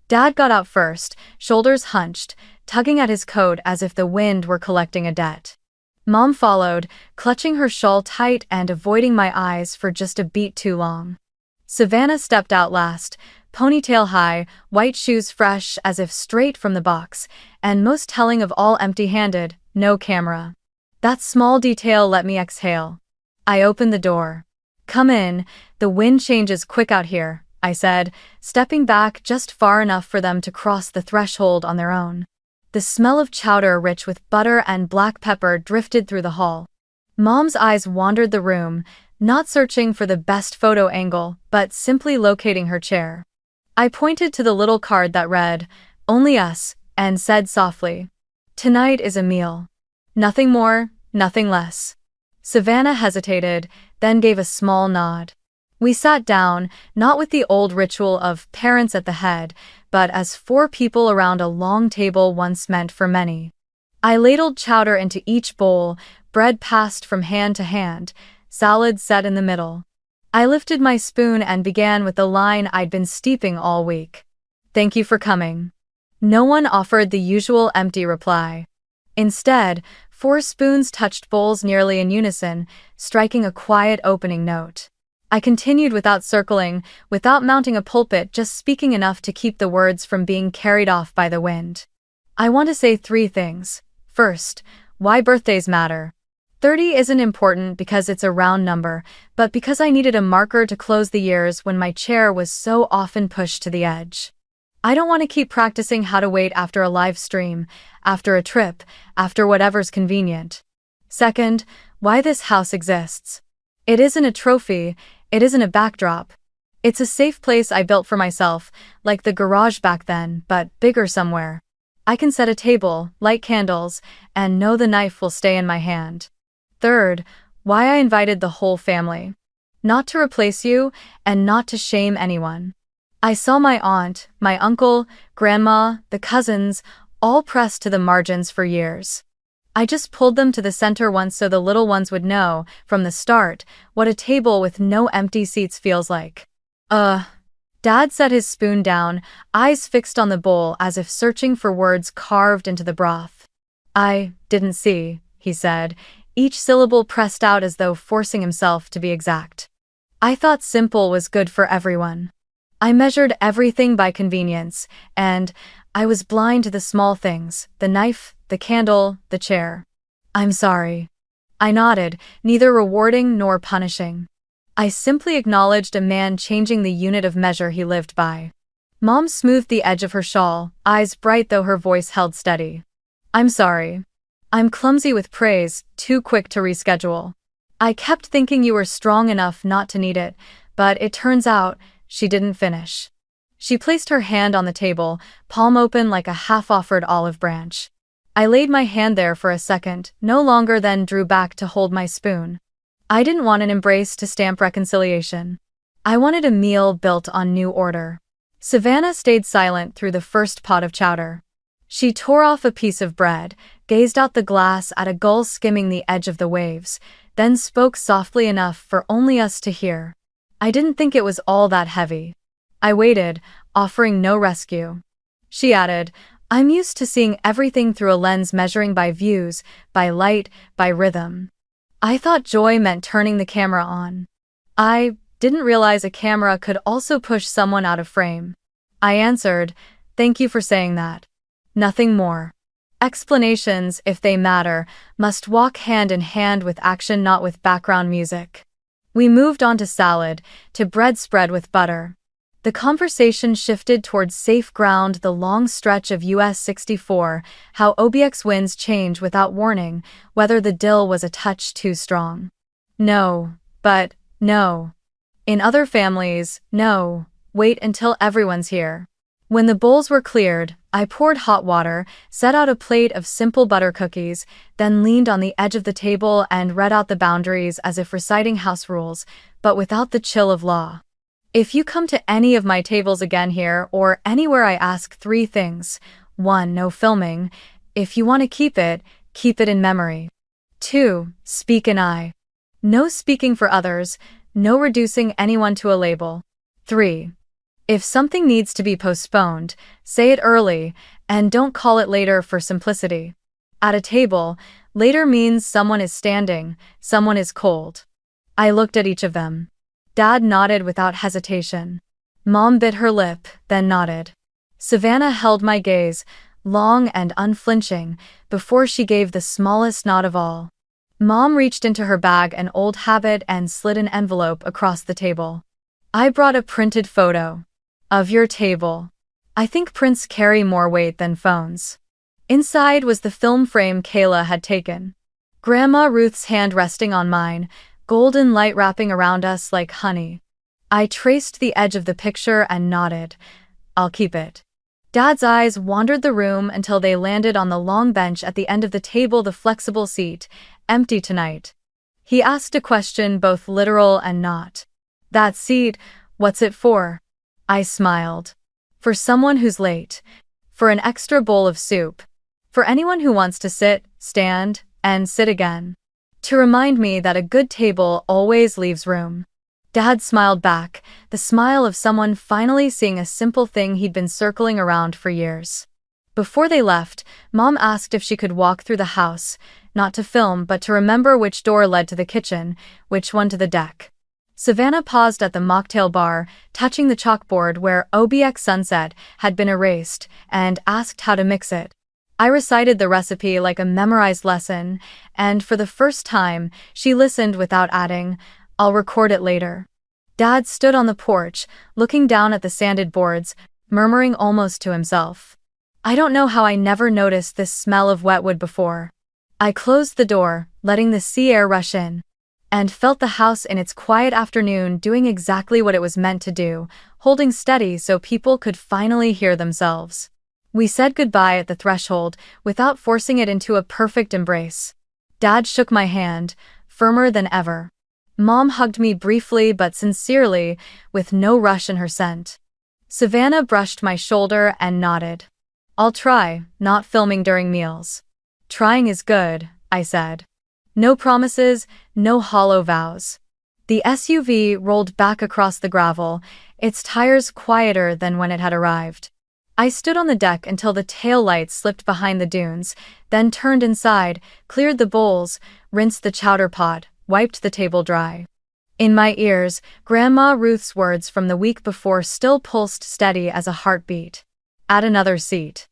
Dad got out first, shoulders hunched, tugging at his coat as if the wind were collecting a debt. Mom followed, clutching her shawl tight and avoiding my eyes for just a beat too long. Savannah stepped out last, ponytail high, white shoes fresh as if straight from the box, and most telling of all empty-handed, no camera. That small detail let me exhale. I opened the door. Come in, the wind changes quick out here, I said, stepping back just far enough for them to cross the threshold on their own. The smell of chowder rich with butter and black pepper drifted through the hall. Mom's eyes wandered the room, not searching for the best photo angle, but simply locating her chair. I pointed to the little card that read, "Only us," and said softly, "Tonight is a meal. Nothing more, nothing less." Savannah hesitated, then gave a small nod. We sat down, not with the old ritual of parents at the head, but as 4 people around a long table once meant for many. I ladled chowder into each bowl, bread passed from hand to hand, salad set in the middle. I lifted my spoon and began with the line I'd been steeping all week. "Thank you for coming." No one offered the usual empty reply. Instead, 4 spoons touched bowls nearly in unison, striking a quiet opening note. I continued without circling, without mounting a pulpit, just speaking enough to keep the words from being carried off by the wind. I want to say 3 things. First, why birthdays matter. 30 isn't important because it's a round number, but because I needed a marker to close the years when my chair was so often pushed to the edge. I don't want to keep practicing how to wait after a live stream, after a trip, after whatever's convenient. Second, why this house exists. It isn't a trophy, it isn't a backdrop. It's a safe place I built for myself, like the garage back then, but bigger somewhere. I can set a table, light candles, and know the knife will stay in my hand. Third, why I invited the whole family. Not to replace you, and not to shame anyone. I saw my aunt, my uncle, grandma, the cousins, all pressed to the margins for years. I just pulled them to the center once so the little ones would know, from the start, what a table with no empty seats feels like. Dad set his spoon down, eyes fixed on the bowl as if searching for words carved into the broth. "I didn't see," he said, each syllable pressed out as though forcing himself to be exact. "I thought simple was good for everyone. I measured everything by convenience, and I was blind to the small things, the knife, the candle, the chair. I'm sorry." I nodded, neither rewarding nor punishing. I simply acknowledged a man changing the unit of measure he lived by. Mom smoothed the edge of her shawl, eyes bright though her voice held steady. "I'm sorry. I'm clumsy with praise, too quick to reschedule. I kept thinking you were strong enough not to need it, but it turns out," she didn't finish. She placed her hand on the table, palm open like a half-offered olive branch. I laid my hand there for a second, no longer, then drew back to hold my spoon. I didn't want an embrace to stamp reconciliation. I wanted a meal built on new order. Savannah stayed silent through the first pot of chowder. She tore off a piece of bread, gazed out the glass at a gull skimming the edge of the waves, then spoke softly enough for only us to hear. I didn't think it was all that heavy. I waited, offering no rescue. She added, I'm used to seeing everything through a lens measuring by views, by light, by rhythm. I thought joy meant turning the camera on. I didn't realize a camera could also push someone out of frame. I answered, thank you for saying that. Nothing more. Explanations, if they matter, must walk hand in hand with action, not with background music. We moved on to salad, to bread spread with butter. The conversation shifted towards safe ground, the long stretch of US 64, how OBX winds change without warning, whether the dill was a touch too strong. No, but, no. In other families, no, wait until everyone's here. When the bowls were cleared, I poured hot water, set out a plate of simple butter cookies, then leaned on the edge of the table and read out the boundaries as if reciting house rules, but without the chill of law. If you come to any of my tables again here or anywhere, I ask 3 things. 1. No filming. If you want to keep it in memory. 2. Speak in I. No speaking for others, no reducing anyone to a label. 3. If something needs to be postponed, say it early, and don't call it later for simplicity. At a table, later means someone is standing, someone is cold. I looked at each of them. Dad nodded without hesitation. Mom bit her lip, then nodded. Savannah held my gaze, long and unflinching, before she gave the smallest nod of all. Mom reached into her bag, an old habit, and slid an envelope across the table. I brought a printed photo. Of your table. I think prints carry more weight than phones. Inside was the film frame Kayla had taken. Grandma Ruth's hand resting on mine, golden light wrapping around us like honey. I traced the edge of the picture and nodded. I'll keep it. Dad's eyes wandered the room until they landed on the long bench at the end of the table, the flexible seat, empty tonight. He asked a question both literal and not. That seat, what's it for? I smiled. For someone who's late. For an extra bowl of soup. For anyone who wants to sit, stand, and sit again. To remind me that a good table always leaves room. Dad smiled back, the smile of someone finally seeing a simple thing he'd been circling around for years. Before they left, Mom asked if she could walk through the house, not to film but to remember which door led to the kitchen, which one to the deck. Savannah paused at the mocktail bar, touching the chalkboard where OBX Sunset had been erased, and asked how to mix it. I recited the recipe like a memorized lesson, and for the first time, she listened without adding, I'll record it later. Dad stood on the porch, looking down at the sanded boards, murmuring almost to himself. I don't know how I never noticed this smell of wet wood before. I closed the door, letting the sea air rush in, and felt the house in its quiet afternoon doing exactly what it was meant to do, holding steady so people could finally hear themselves. We said goodbye at the threshold, without forcing it into a perfect embrace. Dad shook my hand, firmer than ever. Mom hugged me briefly but sincerely, with no rush in her scent. Savannah brushed my shoulder and nodded. I'll try, not filming during meals. Trying is good, I said. No promises, no hollow vows. The SUV rolled back across the gravel, its tires quieter than when it had arrived. I stood on the deck until the tail lights slipped behind the dunes, then turned inside, cleared the bowls, rinsed the chowder pot, wiped the table dry. In my ears, Grandma Ruth's words from the week before still pulsed steady as a heartbeat. Add another seat.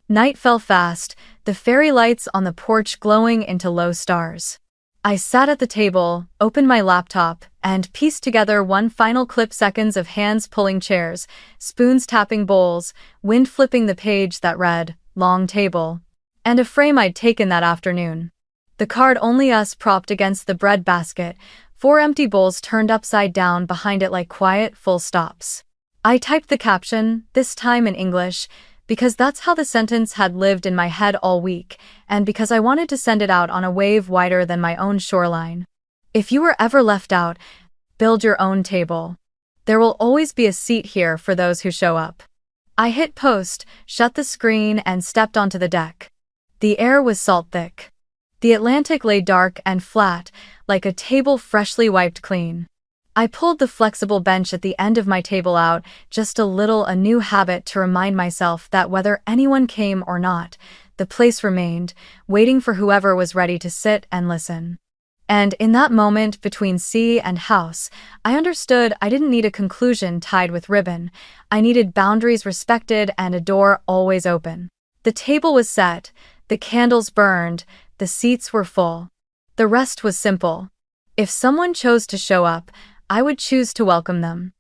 Night fell fast, the fairy lights on the porch glowing into low stars. I sat at the table, opened my laptop, and pieced together one final clip: seconds of hands pulling chairs, spoons tapping bowls, wind flipping the page that read, long table, and a frame I'd taken that afternoon. The card only us propped against the bread basket, 4 empty bowls turned upside down behind it like quiet full stops. I typed the caption, this time in English, because that's how the sentence had lived in my head all week, and because I wanted to send it out on a wave wider than my own shoreline. If you were ever left out, build your own table. There will always be a seat here for those who show up. I hit post, shut the screen, and stepped onto the deck. The air was salt-thick. The Atlantic lay dark and flat, like a table freshly wiped clean. I pulled the flexible bench at the end of my table out, just a new habit to remind myself that whether anyone came or not, the place remained, waiting for whoever was ready to sit and listen. And in that moment between sea and house, I understood I didn't need a conclusion tied with ribbon. I needed boundaries respected and a door always open. The table was set, the candles burned, the seats were full. The rest was simple. If someone chose to show up, I would choose to welcome them.